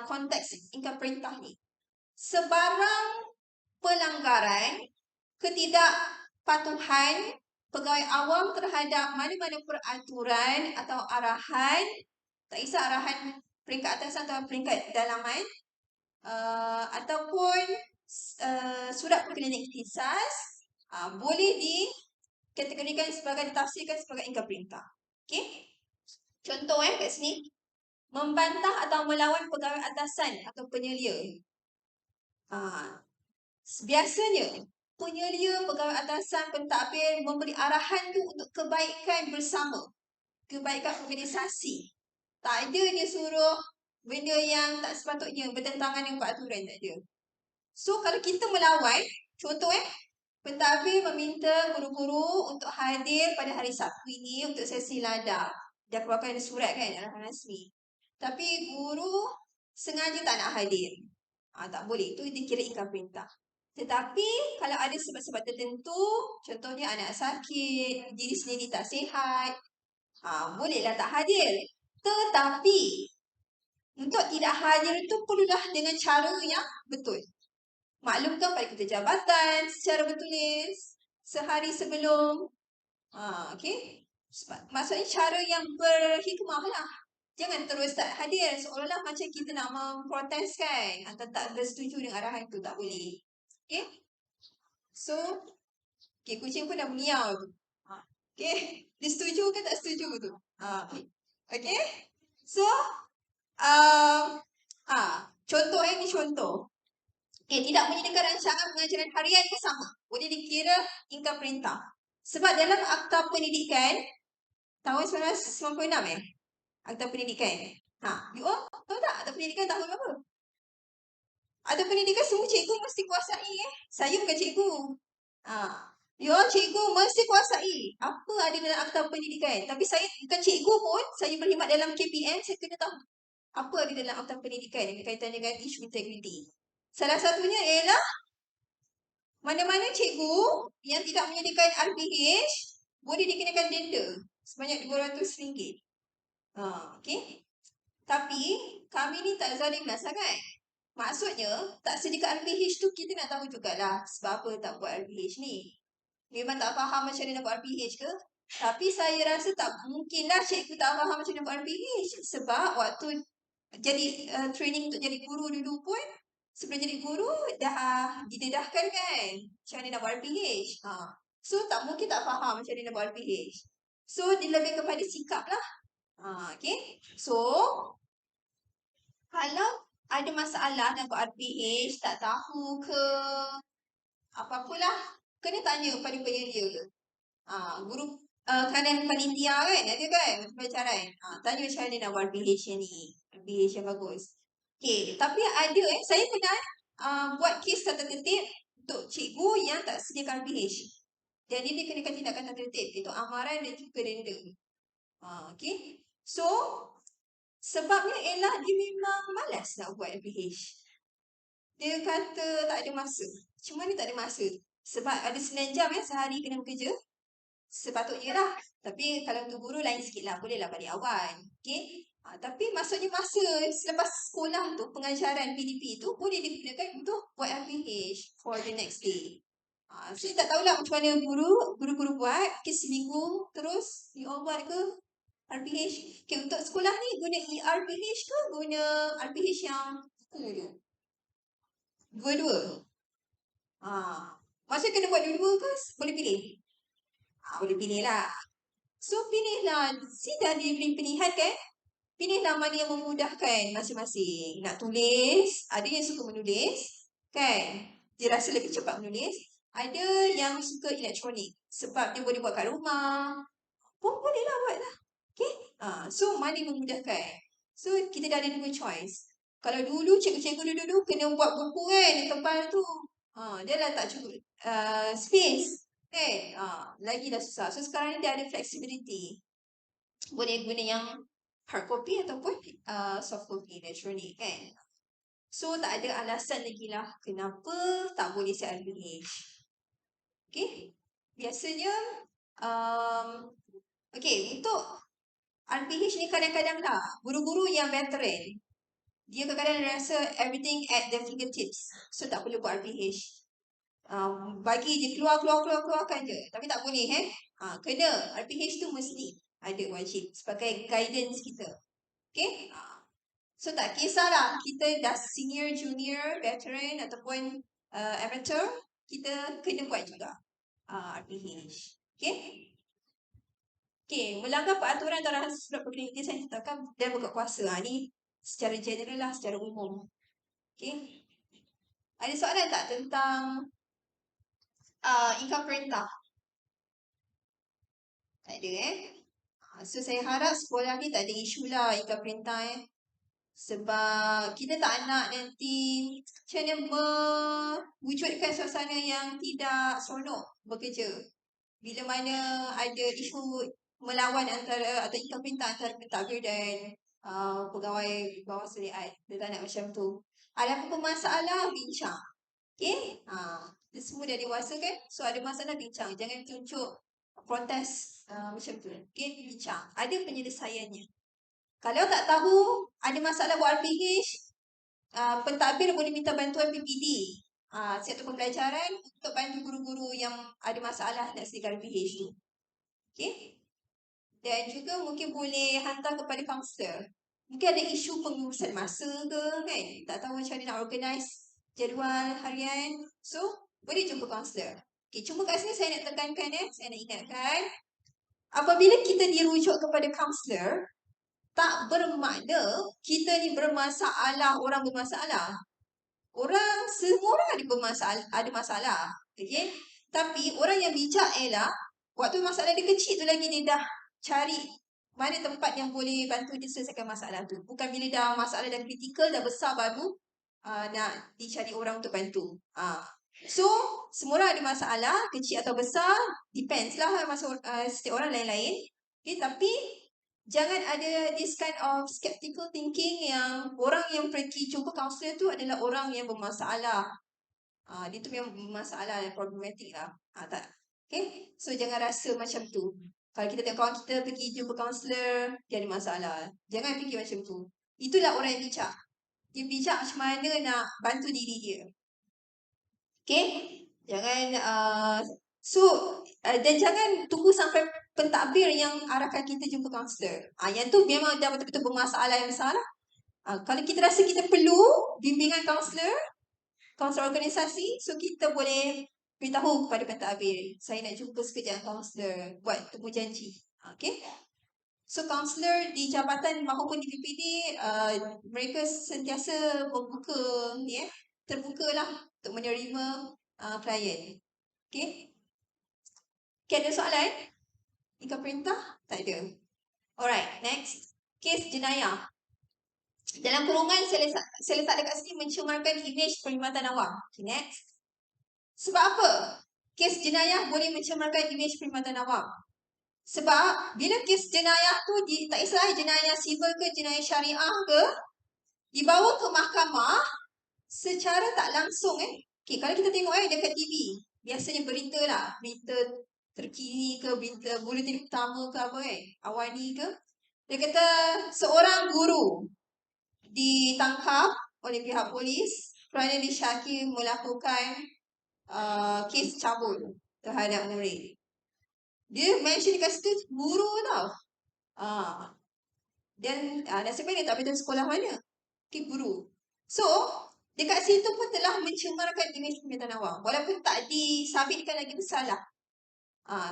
Konteks ingkar perintah ni. Sebarang pelanggaran, ketidakpatuhan pegawai awam terhadap mana-mana peraturan atau arahan, tak kisah arahan peringkat atasan atau peringkat dalaman, ataupun surat perkenan ikhtisas, boleh dikategorikan sebagai, ditafsirkan sebagai ingkar perintah. Okay? Contoh kat sini, membantah atau melawan pegawai atasan atau penyelia. Biasanya penyelia, pegawai atasan, pentadbir memberi arahan tu untuk kebaikan bersama, kebaikan organisasi. Tak ada dia suruh benda yang tak sepatutnya, bertentangan dengan peraturan, tak ada. So kalau kita melawan, contoh pentadbir meminta guru-guru untuk hadir pada hari Sabtu ini untuk sesi ladang. Dah keluarkan surat kan dalam rasmi. Tapi guru sengaja tak nak hadir. Tak boleh. Itu dikira ingkar perintah. Tetapi kalau ada sebab-sebab tertentu, contohnya anak sakit, diri sendiri tak sihat, bolehlah tak hadir. Tetapi untuk tidak hadir itu perlulah dengan cara yang betul. Maklumkan pada kita jabatan secara bertulis sehari sebelum. Okay. Maksudnya cara yang berhikmah lah. Jangan terus tak hadir seolah-olah macam kita nak memprotes kan, atau tak bersetuju dengan arahan tu, tak boleh. Okay. So, okay, kucing pun dah miau tu. Okay. Dia setuju ke tak setuju tu? Okay. So, contoh ni contoh. Okay, tidak menyediakan rancangan pengajaran harian ke sama. Boleh dikira ingkar perintah. Sebab dalam Akta Pendidikan tahun 1996 Akta Pendidikan. You all tahu tak Akta Pendidikan tahun berapa? Akta Pendidikan semua cikgu mesti kuasai Saya bukan cikgu. You all cikgu mesti kuasai apa ada dalam Akta Pendidikan. Tapi saya bukan cikgu pun, saya berkhidmat dalam KPM, saya kena tahu apa ada dalam Akta Pendidikan yang berkaitan dengan isu integriti. Salah satunya ialah mana-mana cikgu yang tidak menyediakan RPH boleh dikenakan denda sebanyak RM200. Okay. Tapi kami ni tak zalimlah sangat. Maksudnya tak sediakan RPH tu kita nak tahu jugalah sebab apa tak buat RPH ni. Memang tak faham macam mana nak buat RPH ke? Tapi saya rasa tak mungkinlah cikgu tak faham macam mana buat RPH. Sebab waktu jadi training untuk jadi guru dulu pun, sebelum jadi guru dah didedahkan kan macam mana nak buat RPH. So tak mungkin tak faham macam mana nak buat RPH. So dia lebih kepada sikap lah. Okay. So kalau ada masalah nak buat RPH, tak tahu ke apa-apalah, kena tanya pada penyelia. Guru kanan panitia kan, ada kan pelajaran. Tanya macam mana nak buat RPH yang ni, RPH yang bagus. Okay, tapi ada saya pernah buat kes tata tertib untuk cikgu yang tak sediakan RPH. Dan dia dikenakan tindakan tata tertib, iaitu amaran dan juga denda. Okay. So, sebabnya ialah dia memang malas nak buat LPH. Dia kata tak ada masa. Cuma dia tak ada masa. Sebab ada 9 jam sehari kena bekerja. Sepatutnya lah. Tapi kalau untuk guru lain sikit lah. Boleh lah balik awal. Okay. Tapi maksudnya masa selepas sekolah tu, pengajaran PDP tu boleh digunakan untuk buat LPH for the next day. Saya tak tahulah macam mana guru-guru buat. Okay, seminggu terus you all buat ke RPH. Okay, untuk sekolah ni guna ERPH ke guna RPH yang buku tu? Dua-dua. Maksudnya kena buat dua-dua ke boleh pilih? Boleh pilih lah. So pilihlah. Dah diberi pilihan kan? Pilihlah mana yang memudahkan masing-masing. Nak tulis, ada yang suka menulis, kan? Dia rasa lebih cepat menulis. Ada yang suka elektronik. Sebab dia boleh buat kat rumah. Pun bolehlah buat lah. Okay? So mana yang memudahkan? So kita dah ada dua choice. Kalau dulu cikgu-cikgu dulu kena buat buku kan yang tebal tu. Dia dah tak cukup space. Kan? Lagi dah susah. So sekarang ni dia ada flexibility. Boleh guna yang hard copy ataupun soft copy elektronik kan. So tak ada alasan lagi lah kenapa tak boleh set RPH. Okay. Biasanya okay, untuk RPH ni kadang-kadang lah guru-guru yang veteran dia kadang-kadang rasa everything at their fingertips. So tak perlu buat RPH. Bagi je keluarkan je. Tapi tak boleh kena RPH tu mesti ada wajib sebagai guidance kita. Okay. So tak kisahlah kita dah senior, junior, veteran ataupun amateur, kita kena buat juga RPH. Okay. Okay, melanggar peraturan atau rahsia surat perkhidmatan saya ditetapkan dan berkat kuasa. Ni secara general lah, secara umum. Okay. Ada soalan tak tentang income perintah? Tak ada So saya harap sekolah ni tak ada isu lah income perintah Sebab kita tak nak nanti macam mana mewujudkan suasana yang tidak seronok bekerja. Bila mana ada isu melawan antara atau income perintah antara pentadbir dan pegawai bawah syariat. Dia tak nak macam tu. Ada apa masalah, bincang. Okay? Dia semua dah dewasa kan? So ada masalah, bincang. Jangan tunjuk protes macam tu. Okay? Bincang. Ada penyelesaiannya. Kalau tak tahu ada masalah buat RPH, pentadbir boleh minta bantuan PPD. Satu pembelajaran untuk bantu guru-guru yang ada masalah nak sediakan RPH tu. Okay? Dan juga mungkin boleh hantar kepada kaunselor. Mungkin ada isu pengurusan masa ke kan? Tak tahu macam mana nak organise jadual harian. So, boleh jumpa kaunselor. Okay, cuma kat sini saya nak tekankan saya nak ingatkan. Apabila kita dirujuk kepada kaunselor, tak bermakna kita ni bermasalah, orang bermasalah. Semua orang ada masalah. Okay? Tapi orang yang bijak ialah waktu masalah dia kecil tu lagi dia dah cari mana tempat yang boleh bantu dia selesaikan masalah tu. Bukan bila dah masalah dah kritikal, dah besar baru nak dicari orang untuk bantu. So, semua orang ada masalah, kecil atau besar, depends lah setiap orang lain-lain. Okay, tapi jangan ada this kind of skeptical thinking yang orang yang pergi jumpa kaunselor tu adalah orang yang bermasalah. Dia tu memang bermasalah dan problematik lah. Tak. Okay? So, jangan rasa macam tu. Kalau kita tengok kawan kita pergi jumpa kaunselor, dia ada masalah. Jangan fikir macam tu. Itulah orang yang bijak. Dia bijak macam mana nak bantu diri dia. Okay? Jangan dan jangan tunggu sampai pentadbir yang arahkan kita jumpa kaunselor. Yang tu memang dah betul-betul bermasalah yang besar lah. Kalau kita rasa kita perlu bimbingan kaunselor organisasi, so kita boleh beritahu kepada pentadbir, saya nak jumpa sekejap kaunselor, buat temu janji. Okay? So kaunselor di jabatan maupun di PPD, mereka sentiasa membuka terbukalah untuk menerima klien. Okay? Okay, ada soalan? Income perintah? Tak ada. Alright, next. Kes jenayah. Dalam kurungan saya letak dekat sini mencemarkan imej perkhidmatan awam. Okay, next. Sebab apa kes jenayah boleh mencemarkan imej perkhidmatan awam. Sebab bila kes jenayah tu tak kisah jenayah sivil ke jenayah syariah ke, dibawa ke mahkamah secara tak langsung Okay, kalau kita tengok dekat TV, biasanya berita lah, berita terkini ke, berita buletin utama ke apa Awani ke, dia kata seorang guru ditangkap oleh pihak polis kerana disyaki melakukan kes cabul terhadap murid. Dia mention dekat situ guru tau. Dan nasib baik dia tak beritahu sekolah mana. Okay, guru. So, dekat situ pun telah mencemarkan imej perkhidmatan awam. Walaupun tak disabitkan lagi bersalah.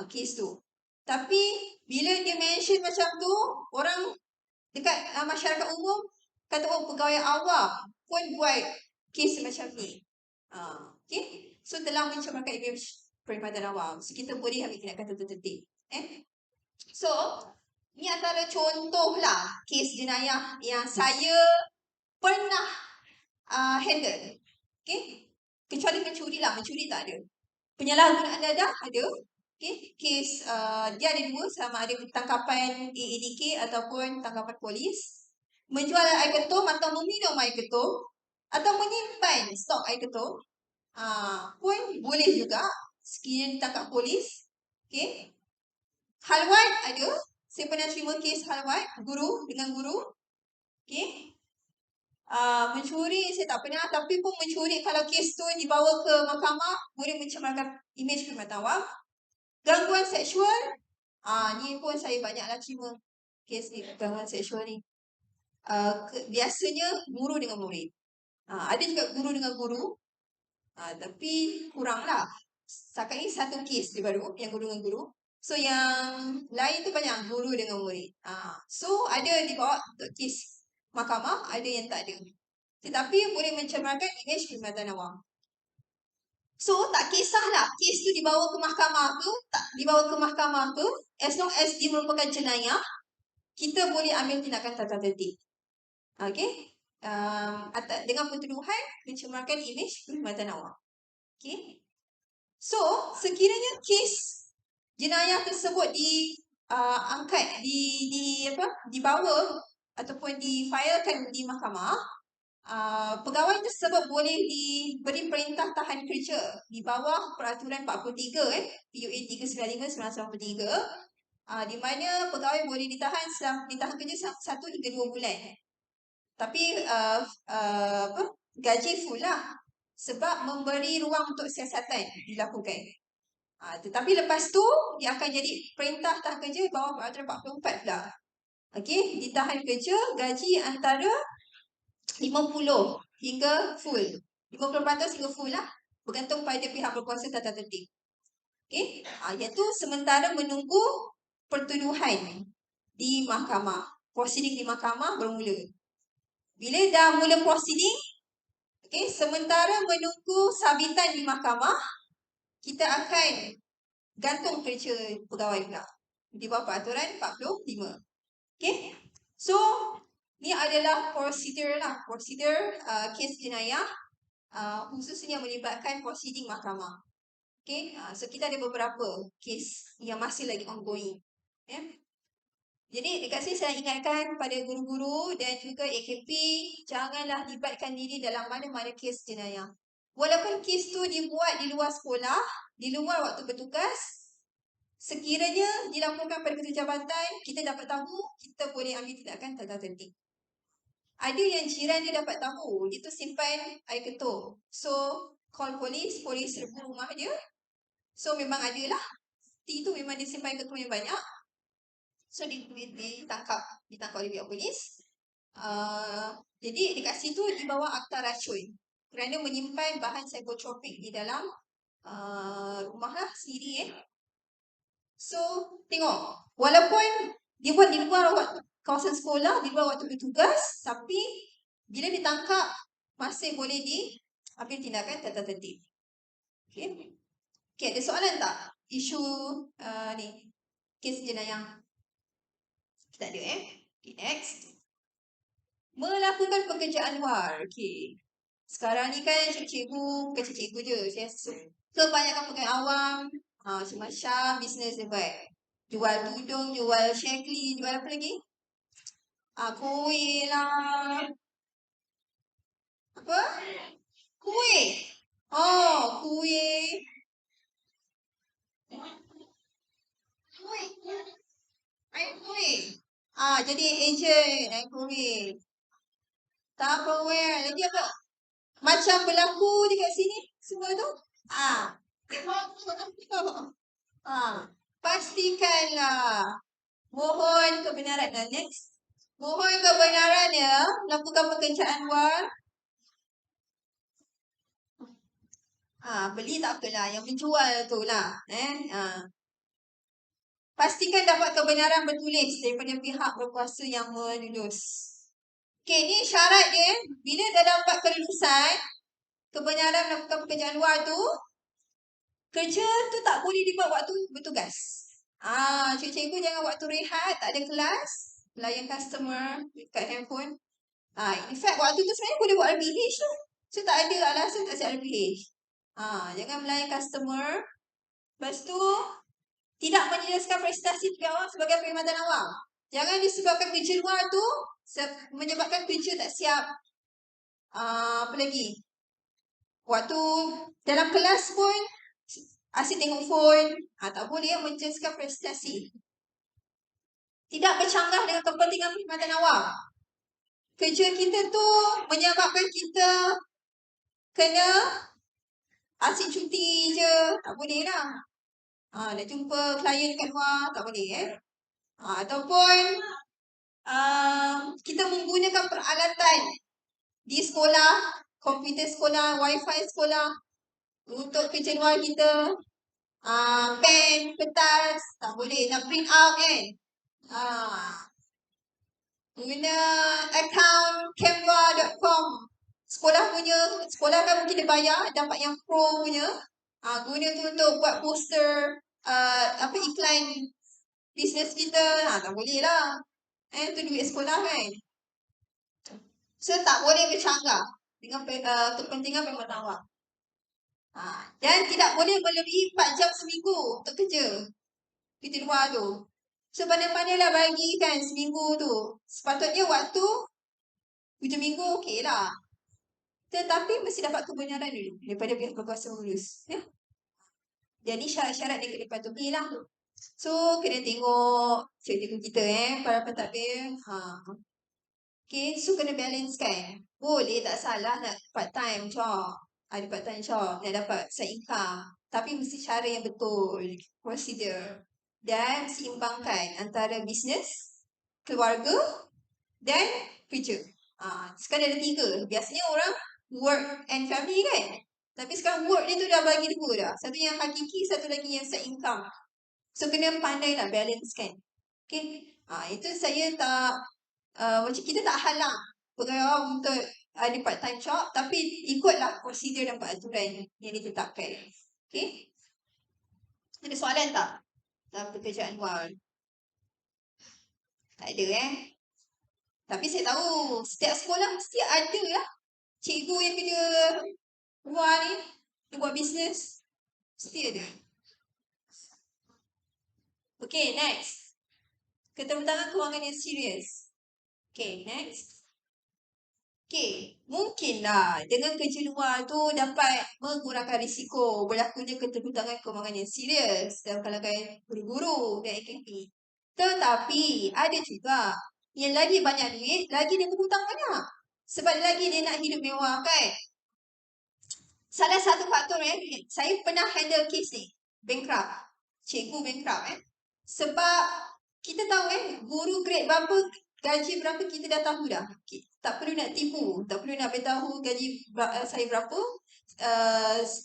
Kes tu. Tapi, bila dia mention macam tu, orang dekat masyarakat umum kata, oh pegawai awam pun buat kes macam ni. Okay. So, telah mencemarkan imej perkhidmatan awam. So, kita boleh ambil tindakan tertentu. So, ni antara contoh lah kes jenayah yang saya pernah handle. Okay. Kecuali mencuri lah. Mencuri tak ada. Penyalahgunaan dadah ada. Okay. Kes dia ada dua. Sama ada tangkapan AADK ataupun tangkapan polis. Menjual air ketum atau meminum air ketum. Atau menyimpan stok air ketum. Pun boleh juga. Sekiranya ditangkap polis. Okay. Halwat ada. Saya pernah terima kes halwat. Guru dengan guru. Okay. Mencuri saya tak pernah. Tapi pun mencuri kalau kes tu dibawa ke mahkamah. Boleh mencemarkan imej perkhidmatan awam. Gangguan seksual. Ni pun saya banyaklah terima kes ni. Gangguan seksual ni. Biasanya guru dengan murid. Ada juga guru dengan guru. Tapi kurang lah. Setakat ni satu kes dia baru. Yang guru dengan guru. So yang lain tu banyak guru dengan murid. So ada dibawa untuk kes mahkamah. Ada yang tak ada. Tetapi boleh mencemarkan imej perkhidmatan awam. So tak kisahlah kes tu dibawa ke mahkamah ke. Tak dibawa ke mahkamah ke. As long as dia merupakan jenayah. Kita boleh ambil tindakan tata tertib. Okay. Dengan pertuduhan mencemarkan imej perkhidmatan awam. Okay. So sekiranya kes jenayah tersebut diangkat, dibawa ataupun difailkan di mahkamah, pegawai tersebut boleh diberi perintah tahan kerja di bawah peraturan 43 PUA 395/1993, di mana pegawai boleh ditahan kerja 1 hingga 2 bulan. Tapi gaji full lah, sebab memberi ruang untuk siasatan dilakukan. Tetapi lepas tu dia akan jadi perintah tahan kerja bawah peraturan 44 pula. Okey, ditahan kerja gaji antara 50 hingga full. 50% hingga full lah. Bergantung pada pihak berkuasa tata tertib. Okey, iaitu sementara menunggu pertuduhan di mahkamah. Prosiding di mahkamah bermula. Bila dah mula prosiding, okey, sementara menunggu sabitan di mahkamah, kita akan gantung kerja pegawai pula di bawah peraturan 45. Okay. So, ni adalah prosedur lah. Prosedur kes jenayah khususnya melibatkan prosiding mahkamah. Okay. So, kita ada beberapa kes yang masih lagi ongoing. Okay. Jadi, dekat sini saya ingatkan pada guru-guru dan juga AKP, janganlah libatkan diri dalam mana-mana kes jenayah. Walaupun kes tu dibuat di luar sekolah, di luar waktu bertugas, sekiranya dilaporkan pada ketua jabatan, kita dapat tahu, kita boleh ambil tindakan tata tertib. Ada yang jiran dia dapat tahu, dia tu simpan air ketum. So, call polis, polis serbu rumah dia. So, memang ada lah. Itu memang dia simpan air ketum yang banyak. So, ditangkap oleh pihak polis. Jadi, dekat situ dibawa akta racun. Kerana menyimpan bahan psikotropik di dalam rumah lah sendiri. So, tengok. Walaupun dia buat di luar kawasan sekolah, di luar waktu bertugas, tapi bila ditangkap, masih boleh diambil tindakan tata tertib. Okay. Okay, ada soalan tak? Isu ni, kes jenayah. Tak ada Okay, next. Melakukan pekerjaan luar. Okay. Sekarang ni kan cikgu, bukan cikgu je. Kebanyakan pegawai awam, macam-macam bisnes dia buat. Jual tudung, jual shekli, jual apa lagi? Kuih lah. Apa? Kuih. Oh, kuih. Kuih. Air kuih. Jadi agent air kuih. Tupperware. Lagi apa? Macam berlaku dekat sini. Semua tu. Ah. Pastikanlah. Mohon kebenaran. Next. Mohon kebenarannya melakukan pekerjaan luar. Beli tak apalah. Yang menjual tu lah. Pastikan dapat kebenaran bertulis daripada pihak berkuasa yang melulus. Okey, ni syarat dia. Bila dah dapat kelulusan, kebenaran melakukan pekerjaan luar tu, kerja tu tak boleh dibuat waktu bertugas. Cikgu jangan waktu rehat, tak ada kelas, layan customer kat handphone. In fact, waktu tu sebenarnya boleh buat RBH tu. So, tak ada alasan tak siap RBH. Jangan melayan customer. Lepas tu, tidak menjelaskan prestasi awak sebagai perkhidmatan awam. Jangan disebabkan kerja luar tu menyebabkan kerja tak siap. Apa lagi? Waktu dalam kelas pun asyik tengok phone. Tak boleh menjelaskan prestasi. Tidak bercanggah dengan kepentingan perkhidmatan awam. Kerja kita tu menyebabkan kita kena asyik cuti je. Tak boleh lah. Nak jumpa klien kat luar, tak boleh ataupun kita menggunakan peralatan di sekolah, komputer sekolah, wifi sekolah untuk kerja luar kita. Pen, kertas, tak boleh. Nak print out kan. Guna account canva.com. Sekolah kan mungkin dia bayar, dapat yang pro punya. Guna tu untuk buat poster, iklan bisnes kita. Tak boleh lah. Itu duit sekolah kan. So, tak boleh bercanggah dengan kepentingan perkhidmatan awam. Dan tidak boleh melebihi 4 jam seminggu untuk kerja. Kerja luar tu. So, pandai-pandailah bagikan seminggu tu. Sepatutnya waktu 7 minggu, okey lah. Tetapi mesti dapat kebenaran dulu daripada pihak berkuasa lulus. Jadi syarat-syarat yang kena patuhi lah. So, kena tengok cikgu kita para pentadbir. Okay, so kena balance kan. Boleh tak salah nak part-time job. Ada part-time job, nak dapat side income. Tapi mesti cara yang betul. Procedure. Dan seimbangkan antara bisnes, keluarga dan kerja. Sekarang ada 3. Biasanya orang work and family kan. Tapi sekarang work ni tu dah bagi 2 dah. Satu yang hakiki, satu lagi yang side income. So kena pandai lah balance kan. Okay. Itu saya tak, macam kita tak halang pegawai awam untuk ada part-time job. Tapi ikutlah prosedur dan peraturan yang ditetapkan. Okay. Ada soalan tak? Dalam pekerjaan luar. Tak ada Tapi saya tahu setiap sekolah mesti ada lah cikgu yang kerja luar ni. Dia buat bisnes. Mesti ada. Okay, next. Keterbentakan kewangan yang serius. Okay, next. Okay, mungkinlah dengan kerja luar tu dapat mengurangkan risiko berlakunya keterbentakan kewangan yang serius dalam kalangan guru-guru dan akademik. Tetapi ada juga yang lagi banyak duit, lagi dia berhutang banyak. Sebab lagi dia nak hidup mewah kan. Salah satu faktor saya pernah handle kes ni. Bankrupt. Cikgu bankrupt Sebab kita tahu guru grade berapa, gaji berapa kita dah tahu dah. Tak perlu nak tipu. Tak perlu nak beritahu gaji saya berapa.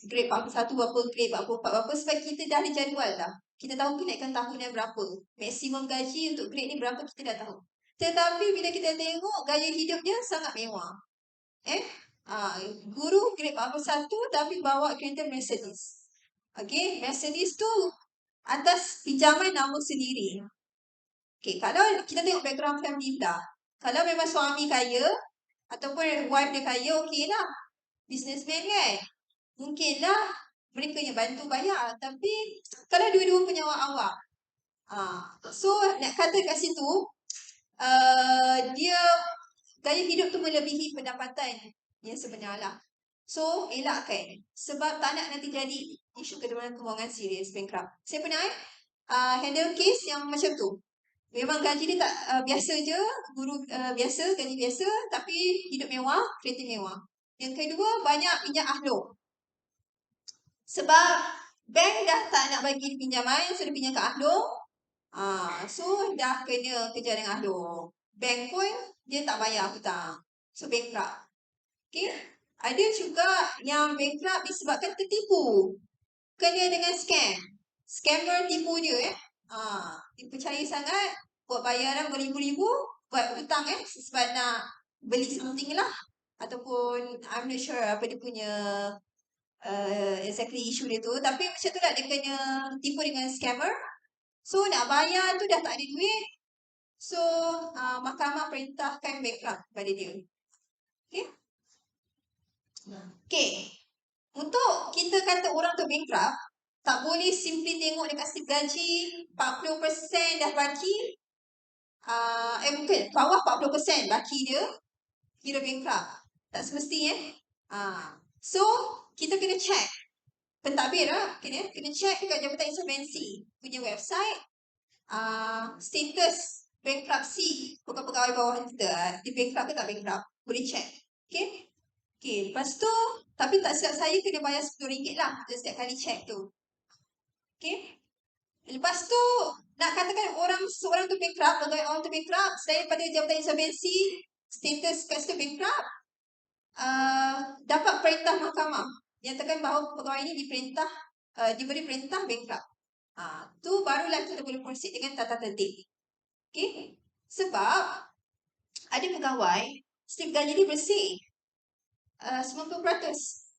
Grade 41 berapa, grade 44 berapa. Sebab kita dah ada jadual dah. Kita tahu kenaikan tahunnya berapa. Maksimum gaji untuk grade ni berapa kita dah tahu. Tetapi bila kita tengok gaya hidup dia sangat mewah. Guru grade 41 tapi bawa kereta Mercedes. Okay, Mercedes tu atas pinjaman nama sendiri. Okay, kalau kita tengok background family pula. Kalau memang suami kaya ataupun wife dia kaya, okey lah. Businessman kan. Mungkinlah mereka yang bantu bayar. Tapi kalau dua-dua penyewa awak, so nak kata kat situ, dia gaya hidup tu melebihi pendapatan yang sebenar lah. So, elakkan. Sebab tak nak nanti jadi isu kedudukan kewangan serius, bankrupt. Saya pernah handle case yang macam tu. Memang gaji dia tak biasa je, guru biasa, gaji biasa, tapi hidup mewah, kereta mewah. Yang kedua, banyak pinjam ahlong. Sebab bank dah tak nak bagi pinjaman, so dia pinjam kat ahlong. So dah kena kerja dengan ahlong. Bank pun dia tak bayar hutang. So bankrupt. Okay. Ada juga yang bankrupt disebabkan tertipu. Kena dengan scam. Scammer tipu dia dia percaya sangat, buat bayaran beribu-ribu, buat hutang sebab nak beli something lah. Ataupun I'm not sure apa dia punya exactly issue dia tu. Tapi macam tu lah, dia kena tipu dengan scammer. So nak bayar tu dah tak ada duit. So mahkamah perintahkan bankrupt pada dia. Okay. Okay. Untuk kita kata orang tu bankrupt, tak boleh simply tengok dekat slip gaji 40% dah baki. Bukan, bawah 40% baki dia, kira bankrupt. Tak semesti So, kita kena check. Pentadbir kena check dekat Jabatan Insolvensi punya website. Status bankruptcy pegawai bawah kita, dia bankrupt ke tak bankrupt, boleh check. Okay. Okay, lepas tu, tapi tak silap saya kena bayar RM10 lah setiap kali check tu. Okay. Lepas tu, nak katakan seorang tu bankrupt, pegawai awam tu bankrupt, selain daripada Jabatan Insolvensi, status kat situ bankrupt, dapat perintah mahkamah nyatakan bahawa pegawai ini diberi perintah bankrupt. Tu barulah kita boleh proceed dengan tata tertib. Okay. Sebab ada pegawai slip gaji dia bersih 90%.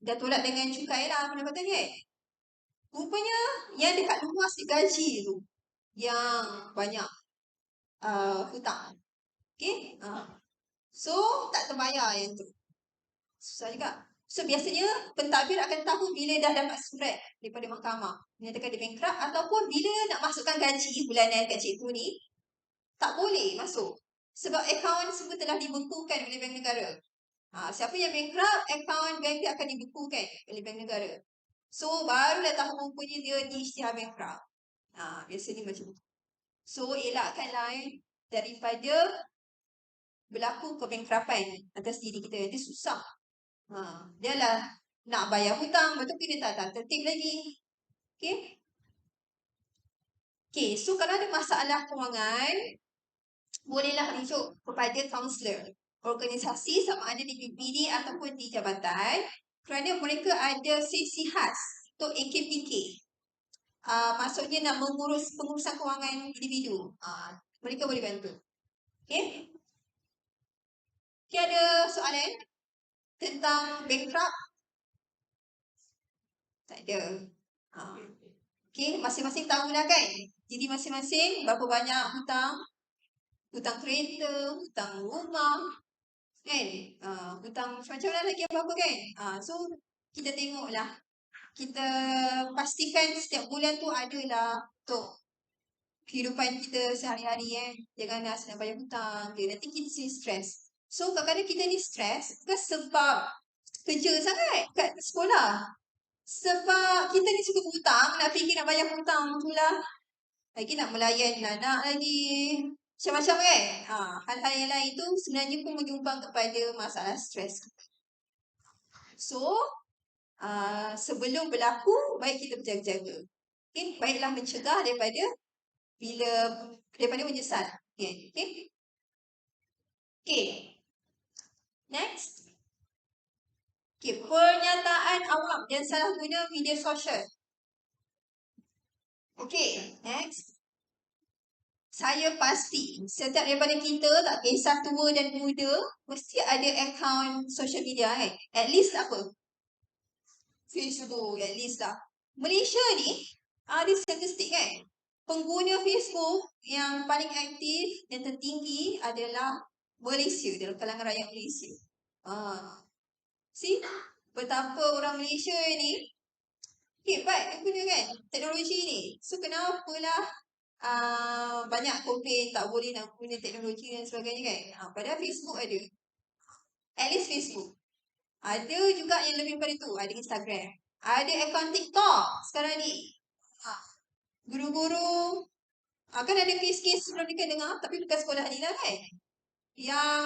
Dah tolak dengan cukai lah pendapatan dia. Rupanya yang dekat luar slip gaji tu yang banyak hutang. Okay. So tak terbayar yang tu. Susah juga. So biasanya pentadbir akan tahu bila dah dapat surat daripada mahkamah menyatakan dia bankrupt, ataupun bila nak masukkan gaji bulanan kat cikgu ni, tak boleh masuk. Sebab akaun semua telah dibekukan oleh Bank Negara. Siapa yang bankrupt, akaun bank dia akan dibekukan oleh Bank Negara. So barulah tahu rupanya dia diisytihar bankrupt. Biasanya macam tu. So elakkanlah daripada berlaku kebankruptan atas diri kita. Dia susah. Dia lah nak bayar hutang, betul ke dia tak tertib lagi. Okay. Okay, so kalau ada masalah kewangan, bolehlah rujuk kepada kaunselor organisasi, sama ada di BPD ataupun di jabatan, kerana mereka ada sesi khas untuk AKPK. Maksudnya nak mengurus pengurusan kewangan individu. Mereka boleh bantu. Okay. Okay, ada soalan tentang bankrupt? Tak ada. Okay, masing-masing tahu lah kan. Jadi masing-masing berapa banyak hutang. Hutang kereta, hutang rumah, kan? Hutang macam mana lagi apa-apa kan? So, kita tengoklah. Kita pastikan setiap bulan tu adalah untuk kehidupan kita sehari-hari. Jangan nak senang bayar hutang. Nanti kita stres. So, kadang-kadang kita ni stres bukan sebab kerja sangat kat sekolah. Sebab kita ni suka hutang, nak fikir nak bayar hutang tu lah. Lagi nak melayan anak lagi. Macam-macam kan? Hal-hal yang lain tu sebenarnya pun menyumbang kepada masalah stres. So, sebelum berlaku, baik kita berjaga-jaga. Okay? Baiklah mencegah daripada menyesal. Okay? Okay. Next. Okay. Pernyataan awam dan salah guna media sosial. Okay. Next. Saya pasti setiap daripada kita, tak kisah tua dan muda, mesti ada akaun social media kan. At least apa? Facebook, at least lah. Malaysia ni, ada statistik kan. Pengguna Facebook yang paling aktif dan tertinggi adalah Malaysia, dalam kalangan rakyat Malaysia. See? Betapa orang Malaysia ni Hebat dia guna kan teknologi ni. So kenapalah banyak komplain tak boleh nak guna teknologi dan sebagainya kan. Padahal Facebook ada. At least Facebook. Ada juga yang lebih daripada tu. Ada Instagram. Ada akaun TikTok sekarang ni. Ha, Guru-guru. Kan ada kes-kes sebelum ni kan dengar. Tapi bukan sekolah ni lah kan. Yang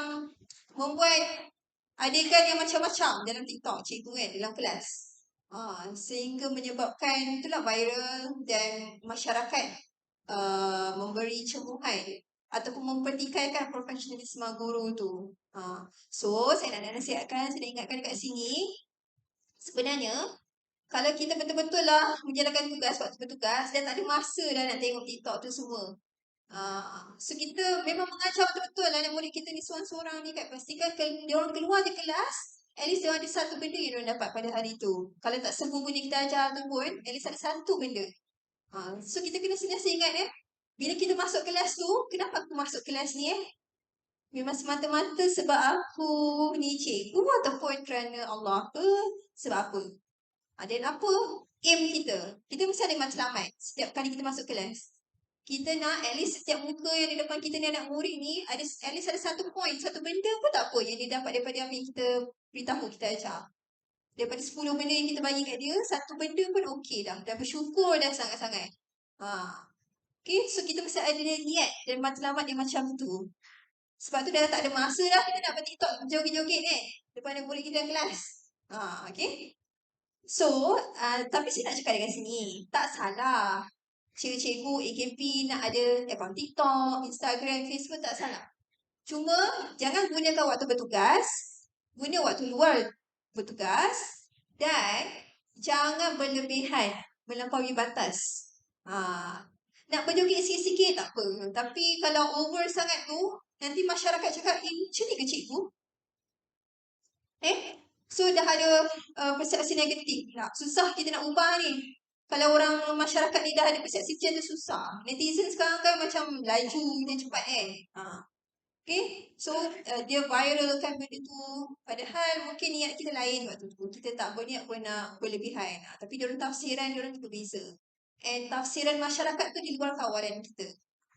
membuat adegan yang macam-macam dalam TikTok cikgu kan. Dalam kelas. Sehingga menyebabkan itulah viral dan masyarakat memberi cemoohan ataupun mempertikaikan profesionalisme guru tu. So, saya nak nasihatkan, saya nak ingatkan dekat sini, sebenarnya kalau kita betul-betul lah menjalankan tugas waktu bertugas dan tak ada masa dah nak tengok TikTok tu semua. So kita memang mengajar betul-betul lah anak murid kita ni seorang-seorang ni kan. Pastikan dia orang keluar je kelas, at least dia orang ada satu benda yang dia orang dapat pada hari tu. Kalau tak semua benda kita ajar tu pun, at least ada satu benda. So kita kena sentiasa ingat bila kita masuk kelas tu, kenapa aku masuk kelas ni Memang semata-mata sebab aku ni cikgu ataupun kerana Allah ke? Sebab apa? Dan apa aim kita? Kita mesti ada matlamat setiap kali kita masuk kelas. Kita nak at least setiap muka yang di depan kita ni anak murid ni ada at least ada satu point, satu benda pun tak apa yang dia dapat daripada apa yang kita beritahu, kita ajar. Daripada 10 benda yang kita bagi kat dia, satu benda pun okey dah. Dah bersyukur dah sangat-sangat. Okay, so kita mesti ada niat dan matlamat yang macam tu. Sebab tu dah tak ada masa dah kita nak buat TikTok joget-joget ni depan anak murid kita dalam kelas. Okay. So, tapi saya nak cakap dekat sini, tak salah. Cikgu-cikgu AKP nak ada akaun TikTok, Instagram, Facebook, tak salah. Cuma, jangan gunakan waktu bertugas, guna waktu luar bertugas dan jangan berlebihan, melampaui batas. Nak berjoget sikit-sikit tak apa. Tapi kalau over sangat tu, nanti masyarakat cakap, macam ni ke cikgu? So dah ada persepsi negatif pula. Susah kita nak ubah ni. Kalau orang masyarakat ni dah ada persepsi macam tu susah. Netizen sekarang kan macam laju dan cepat kan. Okay. So dia viralkan benda tu. Padahal mungkin niat kita lain waktu tu. Kita tak berniat pun nak berlebihan. Tapi diorang tafsiran diorang tu berbeza. And tafsiran masyarakat tu di luar kawalan kita.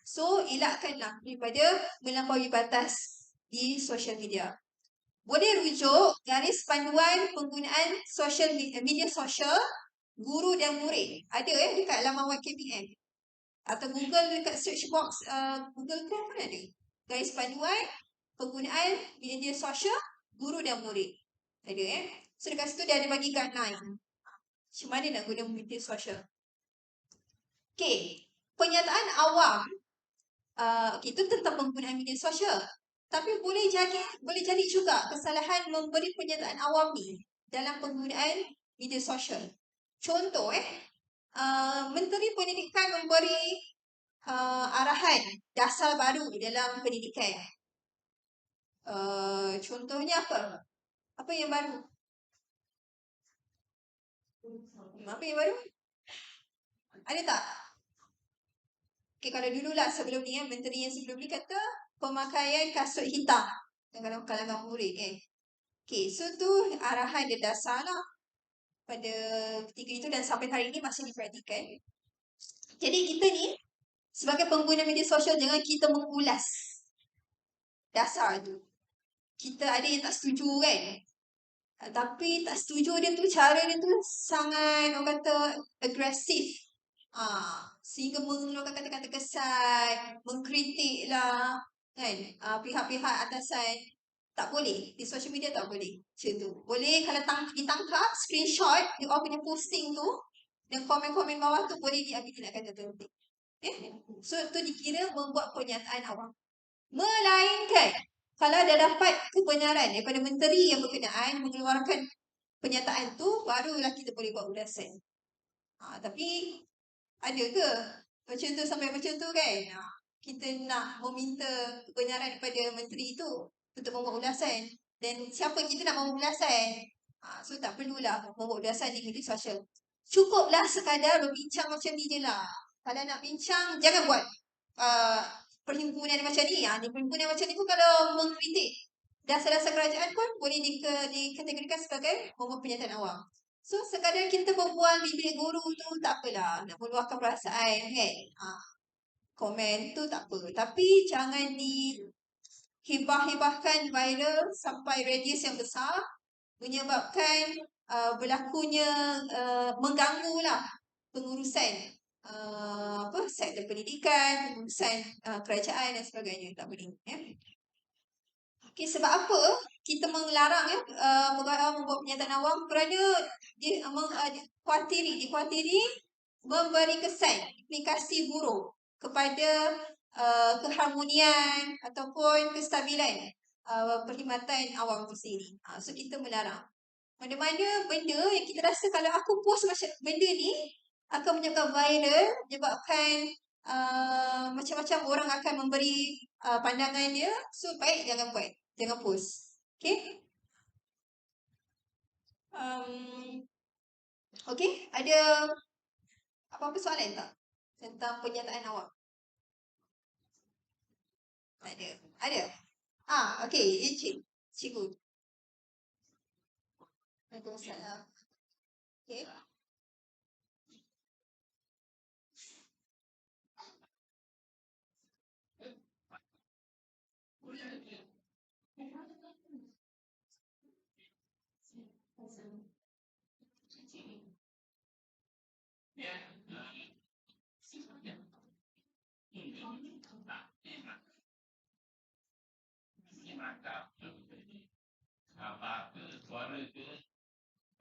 So elakkanlah daripada melampaui batas di social media. Boleh rujuk garis panduan penggunaan media sosial guru dan murid. Ada dekat laman YKPM. Atau Google dekat search box Google Chrome pun ada. Garis panduan penggunaan media sosial guru dan murid. Ada So dekat situ dia ada bagi guideline. Macam mana nak guna media sosial. Okay. Penyataan awam. Itu tentang penggunaan media sosial. Tapi boleh jadi juga kesalahan memberi pernyataan awam ni dalam penggunaan media sosial. Contoh Menteri Pendidikan memberi arahan dasar baru dalam pendidikan. Contohnya apa? Apa yang baru? Apa yang baru? Ada tak? Okay, kalau dululah sebelum ni menteri yang sebelum ni kata pemakaian kasut hitam dalam kalangan murid Okay, so tu arahan dia dasar lah pada ketika itu dan sampai hari ini masih dipraktikan. Jadi kita ni sebagai pengguna media sosial jangan kita mengulas dasar tu. Kita ada yang tak setuju kan. Tapi tak setuju dia tu, cara dia tu sangat orang kata agresif. Sehingga mengeluarkan kata-kata kesat, mengkritik lah kan, pihak-pihak atasan. Tak boleh, di social media tak boleh macam tu. Boleh kalau ditangkap, screenshot dia orang punya posting tu dan komen-komen bawah tu boleh diambil tindakan tertentu. So tu dikira membuat pernyataan awam. Melainkan kalau dah dapat kebenaran daripada menteri yang berkenaan mengeluarkan pernyataan tu, barulah kita boleh buat ulasan. Tapi ada ke macam tu sampai macam tu kan? Kita nak meminta kebenaran daripada menteri itu untuk membuat ulasan. Dan siapa kita nak membuat ulasan? So tak perlulah membuat ulasan di media sosial. Cukuplah sekadar berbincang macam ni je lah. Kalau nak bincang, jangan buat perhimpunan macam ni. Di perhimpunan macam ni pun kalau mengkritik dasar-dasar kerajaan pun boleh dikategorikan sebagai membuat pernyataan awam. So, sekadar kita berbual di bilik guru tu tak apalah. Nak meluahkan perasaan kan. Komen tu tak apa. Tapi jangan dihibah-hibahkan viral sampai radius yang besar. Menyebabkan berlakunya mengganggulah pengurusan sektor pendidikan, pengurusan kerajaan dan sebagainya. Tak boleh. Okay, sebab apa kita melarang membuat pernyataan awam? Kerana dikuatiri memberi kesan implikasi buruk kepada keharmonian ataupun kestabilan perkhidmatan awam itu sendiri. So kita melarang. Mana-mana benda yang kita rasa kalau aku post macam benda ni akan menyebabkan viral, menyebabkan macam-macam orang akan memberi pandangan dia. So baik jangan buat. Jangan post. Okay? Okay, ada apa-apa soalan tak? Tentang pernyataan awam? Tak ada. Ada? Okay. Cikgu. Waalaikumsalam. Okay.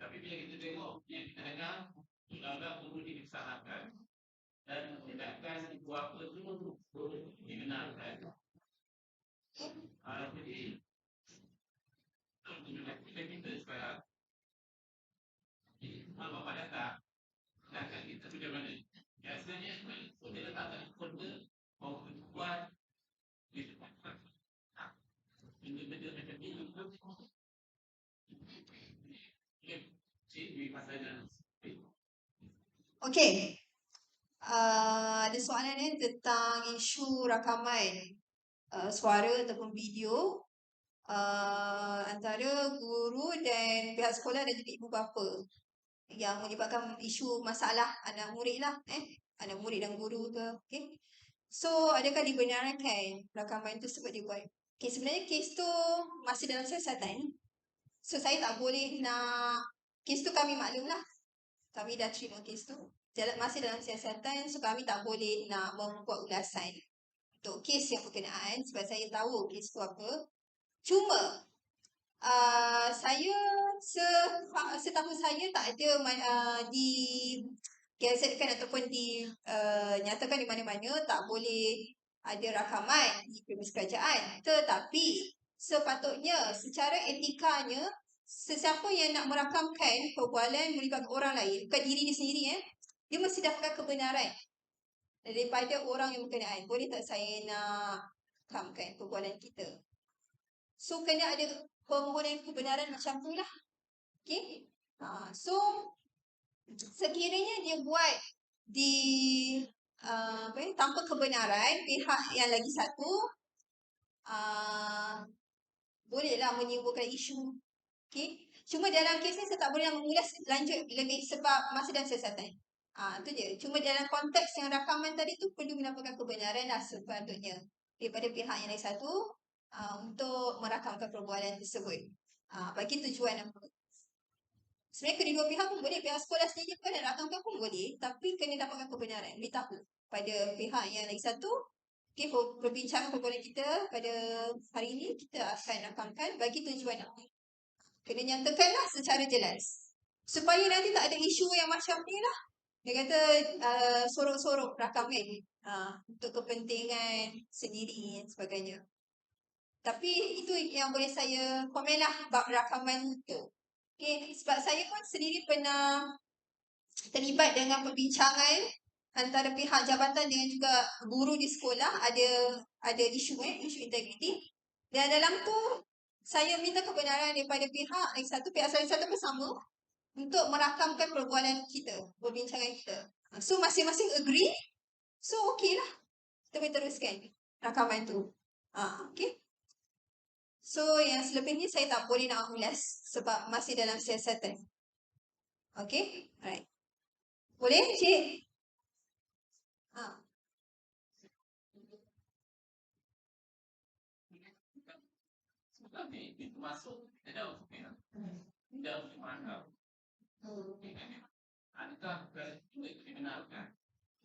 Tapi bila kita tengok yang kita dengar, undang-undang perlu dilaksanakan dan tindakan apa itu dibenarkan. Jadi kita sekarang apa data sedangkan kita macam mana? Biasanya kita letakkan folder mau buat di tempat benda-benda macam ni Okay. Ada soalan ni tentang isu rakaman suara ataupun video antara guru dan pihak sekolah dan juga ibu bapa yang menyebabkan isu masalah anak murid lah. Anak murid dan guru ke. Okay. So, adakah dibenarkan rakaman tersebut dibuat? Okay, sebenarnya kes tu masih dalam siasatan. So, saya tak boleh nak... Kes tu kami maklum lah. Kami dah terima kes tu. Masih dalam siasatan, so kami tak boleh nak membuat ulasan untuk kes yang berkenaan sebab saya tahu kes tu apa. Cuma, saya setahu saya tak ada digazetkan ataupun dinyatakan di mana-mana tak boleh ada rakaman di premis kerajaan. Tetapi sepatutnya secara etikanya sesiapa yang nak merakamkan perbualan melibatkan orang lain, bukan diri dia sendiri, dia mesti dapatkan kebenaran daripada orang yang berkenaan. Boleh tak saya nak rakamkan perbualan kita? So, kena ada permohonan kebenaran macam tu lah. Okay? So, sekiranya dia buat tanpa kebenaran pihak yang lagi satu, bolehlah menimbulkan isu. Okay? Cuma dalam kes ni saya tak boleh nak mengulas lanjut lebih sebab masih dalam siasatan. Itu je. Cuma dalam konteks yang rakaman tadi tu perlu mendapatkan kebenaran lah sepatutnya daripada pihak yang lagi satu untuk merakamkan perbualan tersebut. Bagi tujuan apa? Sebenarnya kedua pihak pun boleh. Pihak sekolah sendiri pun nak rakamkan pun boleh. Tapi kena dapatkan kebenaran. Beritahu pada pihak yang lagi satu. Okay, perbincangan perbualan kita pada hari ini kita akan rakamkan bagi tujuan apa? Kena nyatakanlah secara jelas. Supaya nanti tak ada isu yang macam ni lah. Dia kata sorok-sorok rakaman untuk kepentingan sendiri dan sebagainya. Tapi itu yang boleh saya komen lah bab rakaman tu. Okay, sebab saya pun sendiri pernah terlibat dengan perbincangan antara pihak jabatan dengan juga guru di sekolah. Ada isu integriti. Dan dalam tu saya minta kebenaran daripada pihak pihak satu bersama untuk merakamkan perbualan kita, perbincangan kita. So masing-masing agree. So okey lah. Kita boleh teruskan rakaman tu. Okay. So yang selebihnya saya tak boleh nak ulas sebab masih dalam siasatan. Okay, alright. Boleh, cik? Ha. Sebab ni pintu masuk ada okey. Tidak mana. Adakah itu dibenarkan?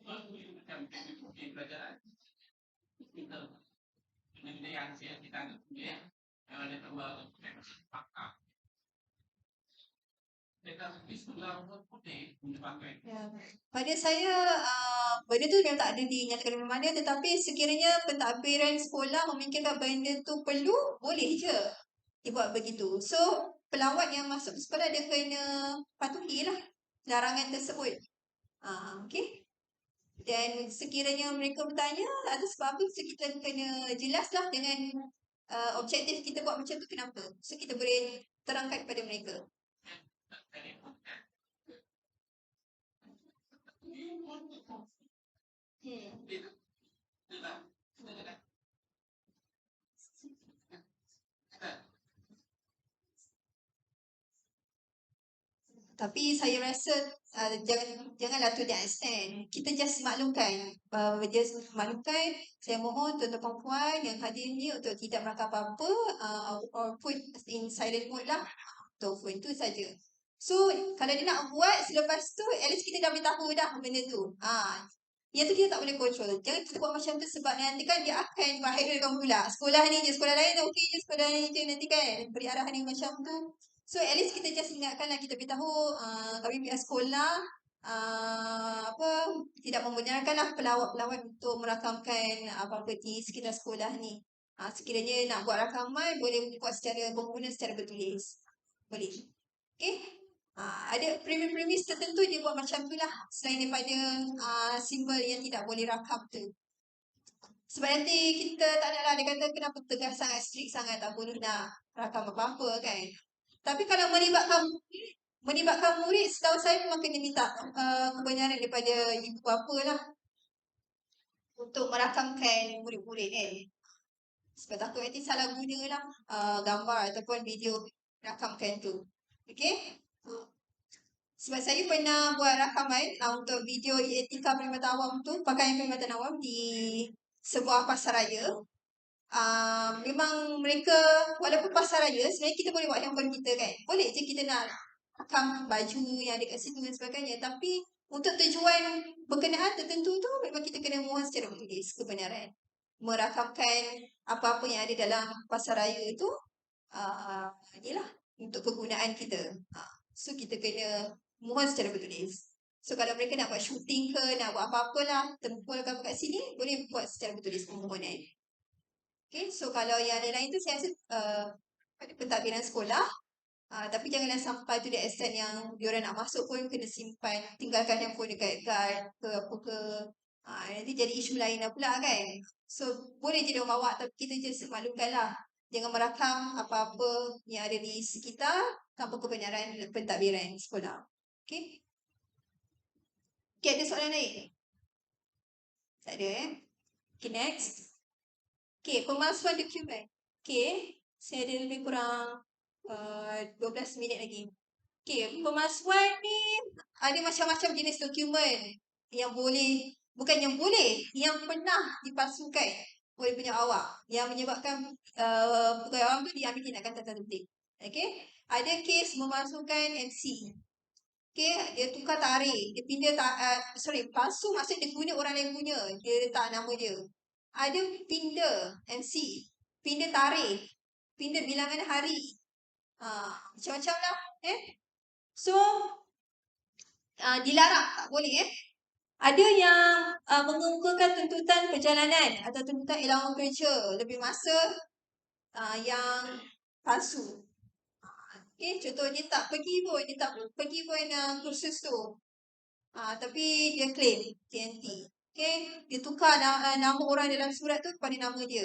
Macam pelajaran kita benda yang kita anggap yang ada tambah pakar. Dekat sekolah putih pakai. Ya. Pada saya, benda tu memang tak ada dinyatakan di mana, tetapi sekiranya pentadbiran sekolah memikirkan benda tu perlu, boleh je dibuat begitu. So, pelawat yang masuk sekolah dia kena patuhilah larangan tersebut. Okay. Dan sekiranya mereka bertanya atas sebab apa, so kita kena jelaslah dengan objektif kita buat macam tu kenapa. So, kita boleh terangkan kepada mereka. Tapi saya rasa janganlah to that extent. Kita just maklumkan. Just maklumkan, saya mohon tuan-tuan perempuan yang hadir ni untuk tidak melakukan apa-apa or put in silent mode lah. Untuk phone tu saja. So, kalau dia nak buat selepas tu, at least kita dah beritahu dah benda tu. Yang tu kita tak boleh control. Jangan kita buat macam tu sebab nanti kan dia akan bahayalkan pula. Sekolah ni je, sekolah lain okey je, sekolah ni je nanti kan beri arahan yang macam tu. So at least kita just ingatkanlah, kita beritahu kami pihak sekolah tidak membenarkanlah pelawat-pelawat untuk merakamkan apa-apa di sekitar sekolah ni. Sekiranya nak buat rakaman boleh buat secara berguna secara bertulis. Boleh. Okay? Ada premis-premis tertentu dia buat macam tu lah. Selain daripada simbol yang tidak boleh rakam tu. Sebab nanti kita tak naklah dia kata kenapa tegas sangat, strict sangat, tak boleh nak rakam apa-apa kan. Tapi kalau melibatkan murid, setahu saya memang kena minta kebenaran daripada ibu bapa lah untuk merakamkan murid-murid kan. Sebab takut nanti salah guna lah gambar ataupun video rakamkan tu. Okay? Sebab saya pernah buat rakaman untuk video etika perkhidmatan awam tu, pakaian perkhidmatan awam di sebuah pasaraya. Memang mereka, walaupun pasaraya, sebenarnya kita boleh buat handphone kita kan. Boleh je kita nak rakam baju yang ada kat situ dan sebagainya. Tapi untuk tujuan berkenaan tertentu tu, memang kita kena mohon secara bertulis kebenaran. Merakamkan apa-apa yang ada dalam pasaraya itu, inilah untuk kegunaan kita. So kita kena mohon secara bertulis. So kalau mereka nak buat shooting ke, nak buat apa-apalah, tempul ke kat sini, boleh buat secara bertulis permohonan. Okay, so kalau yang lain-lain tu saya rasa pada pentadbiran sekolah, tapi janganlah sampai tu the extent yang diorang nak masuk pun kena simpan, tinggalkan handphone dekat guard ke apa ke. Nanti jadi isu lain lah pula kan. So boleh je diorang bawa, tapi kita just maklumkan lah. Jangan merakam apa-apa yang ada di sekitar tanpa kebenaran pentadbiran sekolah. Okay. Okay, ada soalan lain? Tak ada Okay, next. Okay, pemalsuan dokumen. Okay, saya ada lebih kurang 12 minit lagi. Okay, pemalsuan ni ada macam-macam jenis dokumen yang boleh, bukan yang boleh, yang pernah dipalsukan oleh penyewa awak yang menyebabkan pegawai awam tu diambil tindakan tertentu. Okay, ada kes memalsukan MC. Okay, dia tukar tarikh, dia pindah palsu maksudnya dia guna orang lain punya, dia letak nama dia. Ada pindah MC, pindah tarikh, pindah bilangan hari. Macam-macam lah. So, dilarang, tak boleh. Ada yang mengemukakan tuntutan perjalanan atau tuntutan ilawan kerja lebih masa yang palsu. Okay, contoh dia tak pergi pun kursus tu. Tapi dia claim TNT. Okay, dia tukar nama orang dalam surat tu kepada nama dia.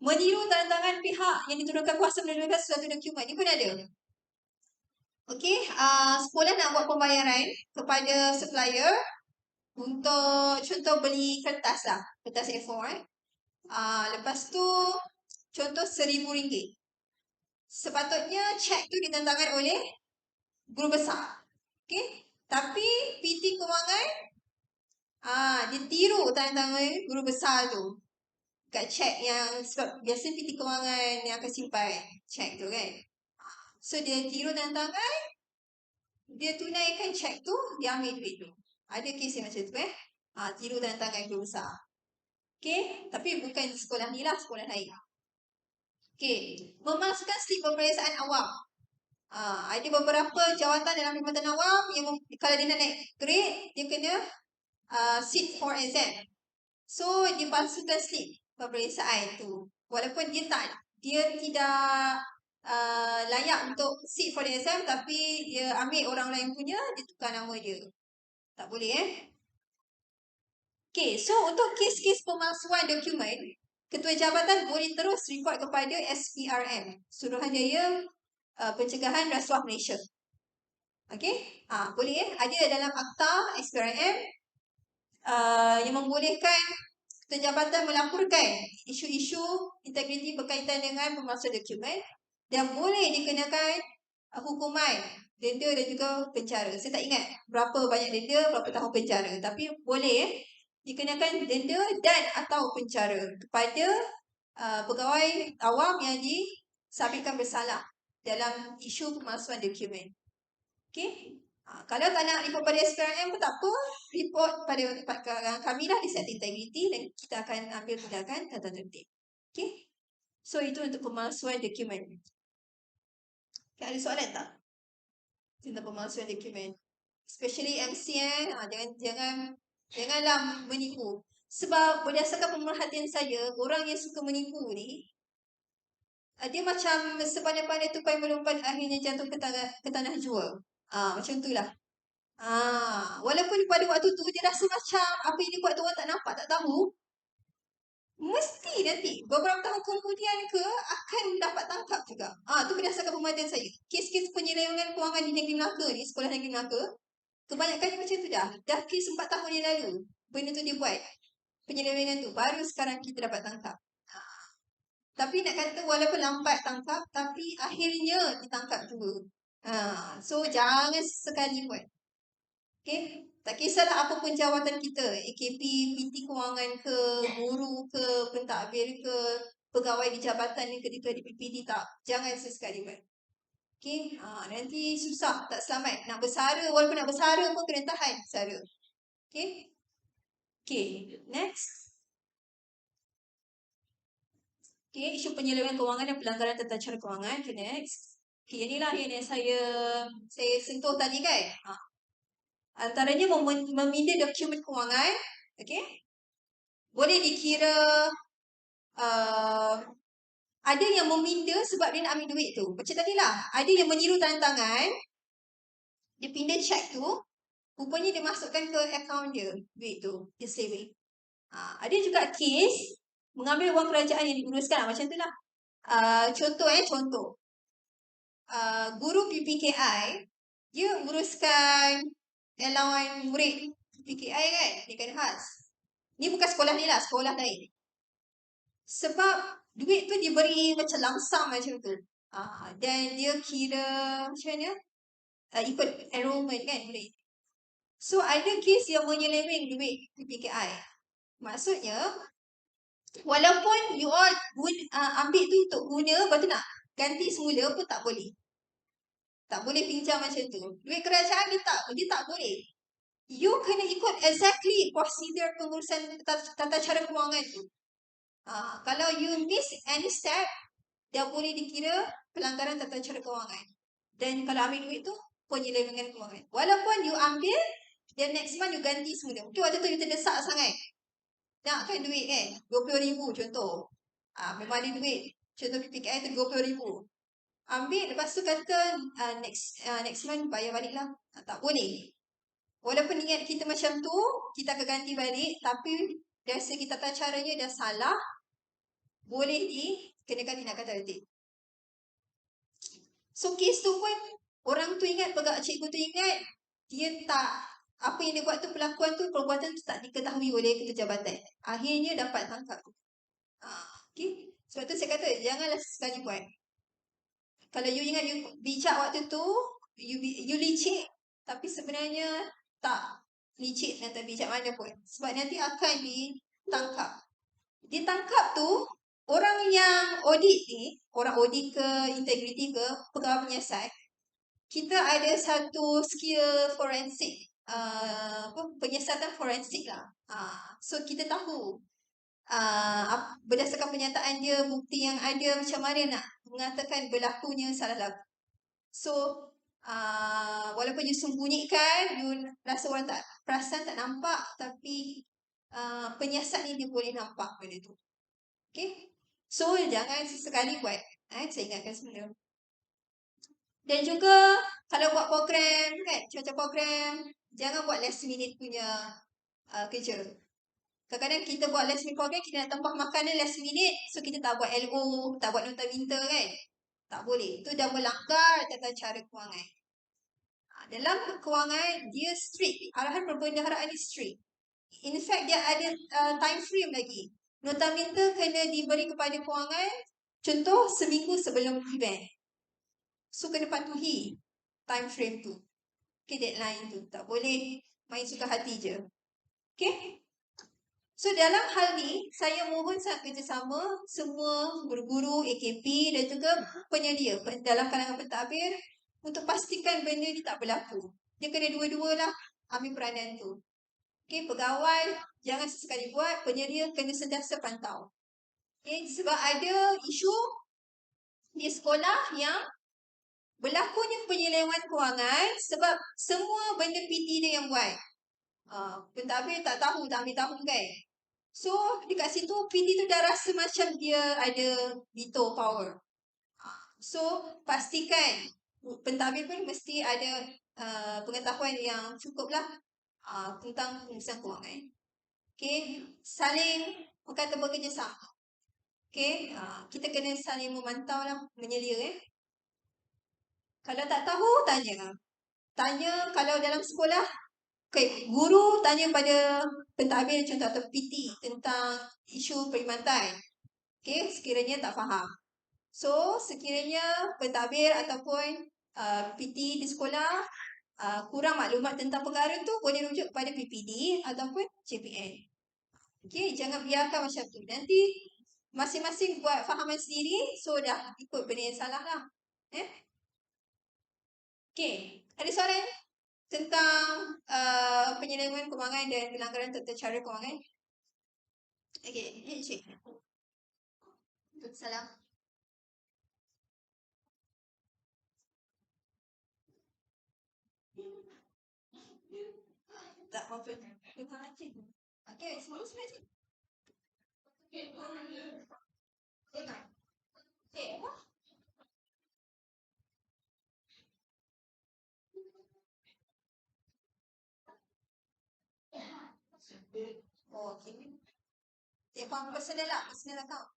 Meniru tanda tangan pihak yang diturunkan kuasa menurunkan suatu dokumen. Ini pun ada. Okay, sekolah nak buat pembayaran kepada supplier untuk contoh beli kertas lah. Kertas A4. Lepas tu, contoh RM1,000. Sepatutnya cek tu ditandatangan oleh guru besar. Okey. Tapi PT kewangan dia tiru tanda tangan guru besar tu. Kat cek yang sebab biasa PT kewangan yang akan simpan cek tu kan. So dia tiru tanda tangan, dia tunaikan cek tu, dia ambil duit tu. Ada kes yang macam tu tiru tanda tangan guru besar. Okey, tapi bukan sekolah ni lah, sekolah lain. Okey, memasukkan slip peperiksaan awam. Ada beberapa jawatan dalam Perkhidmatan Awam yang kalau dia nak naik grade, dia kena sit for exam. So, dia masukkan slip peperiksaan tu. Walaupun dia tidak layak untuk sit for the exam, tapi dia ambil orang lain punya, dia tukar nama dia. Tak boleh Okay, so untuk kes-kes pemalsuan dokumen, Ketua Jabatan boleh terus report kepada SPRM, Suruhanjaya Pencegahan Rasuah Malaysia. Okay, boleh ada dalam akta SPRM yang membolehkan Ketua Jabatan melaporkan isu-isu integriti berkaitan dengan pemalsuan dokumen dan boleh dikenakan hukuman denda dan juga penjara. Saya tak ingat berapa banyak denda, berapa tahun penjara, tapi boleh dikenakan denda dan atau penjara kepada pegawai awam yang disabitkan bersalah dalam isu pemalsuan dokumen. Okey. Kalau tak nak report pada SPRM pun tak apa, report pada kami lah di Sektor Integriti dan kita akan ambil tindakan tata tertib. Okey. So itu untuk pemalsuan dokumen. Okay, ada soalan tak? Tentang pemalsuan dokumen. Especially MC janganlah menipu. Sebab berdasarkan pemerhatian saya, orang yang suka menipu ni dia macam sepandai-pandai tupai melompat akhirnya jatuh ke tanah jua. Macam tu lah. Walaupun pada waktu tu dia rasa macam apa yang dia buat tu orang tak nampak, tak tahu. Mesti nanti beberapa tahun kemudian akan dapat tangkap juga. Tu berdasarkan pemerhatian saya. Kes-kes penyelewengan kewangan di Negeri Melaka ni, sekolah Negeri Melaka, kebanyakan macam tu dah. Dah kes 4 tahun yang lalu benda tu dia buat. Penyelewengan tu baru sekarang kita dapat tangkap. Tapi nak kata walaupun lambat tangkap, tapi akhirnya ditangkap juga. So jangan sekali buat. Okay? Tak kisahlah apa pun jawatan kita, AKP, PT kewangan ke, guru ke, pentadbir ke, pegawai di jabatan ni ketika di PPD tak. Jangan sesekali buat. Okay? Nanti susah, tak selamat. Nak bersara, walaupun nak bersara pun kena tahan bersara. Okay? Okay, next. Okay, isu penyelewengan kewangan dan pelanggaran tata cara kewangan. Okay, next. Okay, inilah yang saya sentuh tadi kan. Antaranya meminda dokumen kewangan. Okay. Boleh dikira ada yang meminda sebab dia nak ambil duit tu. Macam tadi lah. Ada yang meniru tanda tangan. Dia pindah cek tu. Rupanya dia masukkan ke akaun dia. Duit tu. Dia saving. Ada juga kes mengambil wang kerajaan yang diuruskan. Macam tu lah. Contoh. Guru PPKI. Dia uruskan allowance murid PPKI kan. Dekan khas. Ni bukan sekolah ni lah. Sekolah lain. Sebab duit tu diberi macam langsam macam tu. Dan dia kira macam mana? Ikut enrollment kan duit. So ada kes yang menyeleweng duit PPKI. Maksudnya walaupun you all ambil tu untuk guna, lepas tu nak ganti semula pun tak boleh. Tak boleh pinjam macam tu. Duit kerajaan dia tak boleh. You kena ikut exactly prosedur pengurusan tata cara kewangan tu. Kalau you miss any step, dia boleh dikira pelanggaran tata cara kewangan. Dan kalau ambil duit tu, penyelewengan kewangan. Walaupun you ambil, then next month you ganti semula. Mungkin waktu tu you terdesak sangat. Nakkan duit kan, RM20,000 contoh. Memang ada duit. Contoh PPKI tu RM20,000. Ambil, lepas tu kata next month bayar balik lah. Tak boleh. Walaupun niat kita macam tu, kita akan ganti balik. Tapi dari segi tata caranya dah salah, boleh dikenakan tindakan tertib. So kes tu pun orang tu ingat, cikgu tu ingat dia tak, apa yang dia buat tu, perbuatan tu tak diketahui oleh ketua jabatan. Akhirnya dapat tangkap. Okay. Sebab tu saya kata janganlah sekali buat. Kalau you ingat you bijak waktu tu, you licik, tapi sebenarnya tak licik dan tak bijak mana pun. Sebab nanti akan ditangkap. Ditangkap tu, orang yang audit ni, orang audit ke, integriti ke, pegawai penyiasat, kita ada satu skill forensik, penyiasatan forensik lah. So kita tahu berdasarkan penyataan dia, bukti yang ada, macam mana nak mengatakan berlakunya salah laku. So walaupun you sembunyikan, you rasa orang tak perasan, tak nampak, tapi penyiasat ni dia boleh nampak benda tu. Okay, so jangan sesekali buat. Saya ingatkan semula. Dan juga kalau buat program kan, macam program, jangan buat last minute punya kerja. Kadang-kadang kita buat last minute program, kita nak tempah makanan last minute, so kita tak buat LO, tak buat nota minta kan. Tak boleh. Itu dah melanggar tata cara kewangan. Dalam kewangan, dia strict. Arahan perbendaharaan ni strict. In fact, dia ada time frame lagi. Nota minta kena diberi kepada kewangan, contoh seminggu sebelum event. So, kena patuhi time frame tu. Okay, deadline tu. Tak boleh main suka hati je. Okay? So, dalam hal ni, saya mohon sangat kerjasama semua guru-guru, AKP dan juga penyedia dalam kalangan pentadbir untuk pastikan benda ni tak berlaku. Dia kena dua-dua lah ambil peranan tu. Okay, pegawai jangan sesekali buat, penyedia kena sentiasa pantau. Okay, sebab ada isu di sekolah yang berlakunya penyelewengan kewangan sebab semua benda PT dia yang buat. Pentadbir tak tahu, tak ambil tahu kan. So, dekat situ PT tu dah rasa macam dia ada veto power. So, pastikan pentadbir pun mesti ada pengetahuan yang cukup lah tentang pengurusan kewangan. Okay, saling berkata bekerjasama. Okay, kita kena saling memantau lah, menyelia. Kalau tak tahu, tanya. Tanya kalau dalam sekolah, okay, guru tanya pada pentadbir contoh atau PT tentang isu perkhidmatan. Okay, sekiranya tak faham. So, sekiranya pentadbir ataupun PT di sekolah kurang maklumat tentang perkara tu, boleh rujuk kepada PPD ataupun JPN. Okay, jangan biarkan macam tu. Nanti masing-masing buat fahaman sendiri, so dah ikut benda yang salah lah. Okay, ada soalan tentang penyelewengan kewangan dan pelanggaran tata cara kewangan? Okay, cik. Salam. Tak apa-apa. Okay, semua cik. Okay, apa? Oh, okay. Personal lah, personal account.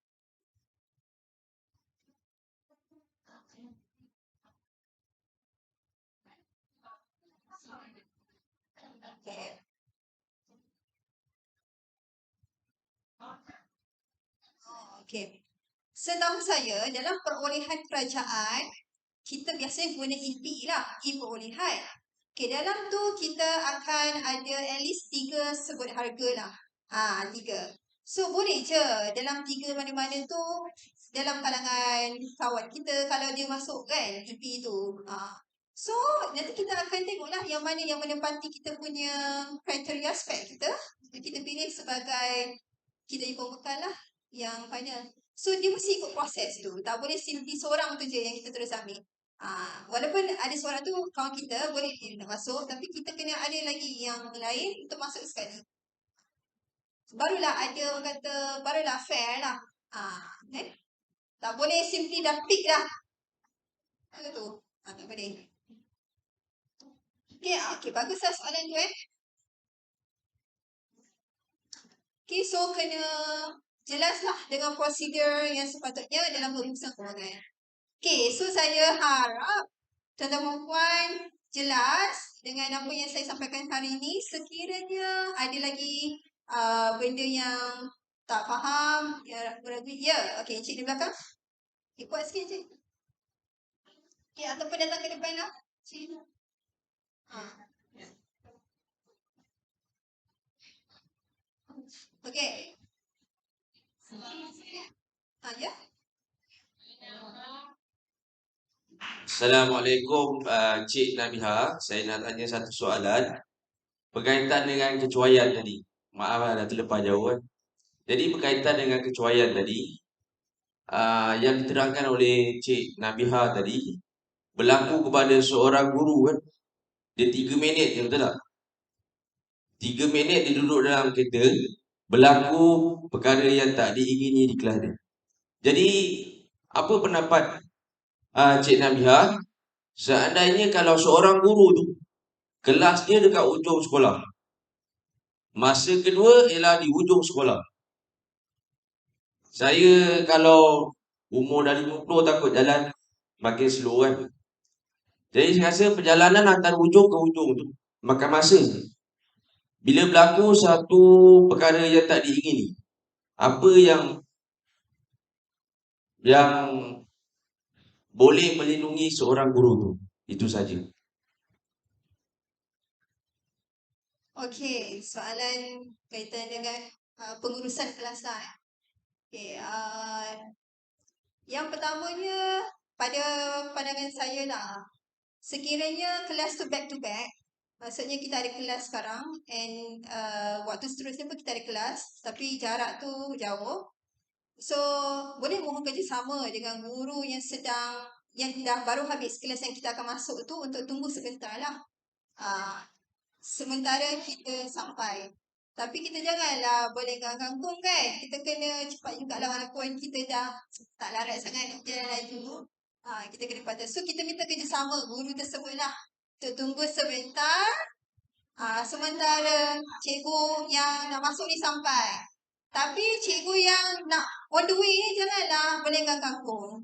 Okay. Okay. Setahu saya, dalam perolehan kerajaan, kita biasanya guna EP lah, e-perolehan. Okay, dalam tu kita akan ada at least 3 sebut harga lah. 3. So, boleh je dalam 3 mana-mana tu, dalam kalangan kawan kita, kalau dia masuk kan, EP tu. So, nanti kita akan tengoklah yang mana yang menempati kita punya kriteria spek kita. Kita pilih sebagai kita ikut bekal lah yang final. So, dia mesti ikut proses tu. Tak boleh simply seorang tu je yang kita terus ambil. Walaupun ada seorang tu kawan kita, boleh dia nak masuk. Tapi kita kena ada lagi yang lain untuk masuk sekali. Barulah ada orang kata, barulah fair lah. Tak boleh simply dah pick lah. Apa tu? Tak boleh. Okay, bagus lah soalan tu Okay, so kena jelaslah dengan prosedur yang sepatutnya dalam pengurusan kewangan. Okay, so saya harap tuan-tuan dan puan jelas dengan apa yang saya sampaikan hari ini. Sekiranya ada lagi benda yang tak faham, ragu, okay, Encik di belakang. Okay, kuat sikit Encik. Okay, ataupun datang ke depan lah. Okey. Ya. Assalamualaikum Cik Nabiha. Saya nak tanya satu soalan berkaitan dengan kecuaian tadi. Maaf dah terlepas jauh kan. Jadi berkaitan dengan kecuaian tadi, yang diterangkan oleh Cik Nabiha tadi berlaku kepada seorang guru kan. Dia 3 minit je, betul tak? 3 minit dia duduk dalam kereta, berlaku perkara yang tak diingini di kelas dia. Jadi apa pendapat Cik Nabiha seandainya kalau seorang guru tu kelas dia dekat ujung sekolah, masa kedua ialah di hujung sekolah. Saya kalau umur dah 50 takut jalan makin slow kan. Jadi saya rasa perjalanan antara hujung ke hujung tu makan masa. Bila berlaku satu perkara yang tak diingini, apa yang boleh melindungi seorang guru tu? Itu saja. Okey, soalan kaitan dengan pengurusan kelas lah. Okey, yang pertamanya pada pandangan saya lah, sekiranya kelas tu back to back, maksudnya kita ada kelas sekarang and waktu seterusnya pun kita ada kelas tapi jarak tu jauh. So, boleh mohon kerjasama dengan guru yang dah baru habis kelas yang kita akan masuk tu untuk tunggu sebentar lah. Sementara kita sampai. Tapi kita janganlah boleh kangkung kan. Kita kena cepat jugalah walaupun kita dah tak larat sangat nak jalan laju. Kita kena patah. So kita minta kerjasama guru tersebut lah. Untuk tunggu sebentar. Sementara cikgu yang nak masuk ni sampai. Tapi cikgu yang nak on the way ni janganlah boleh kangkung.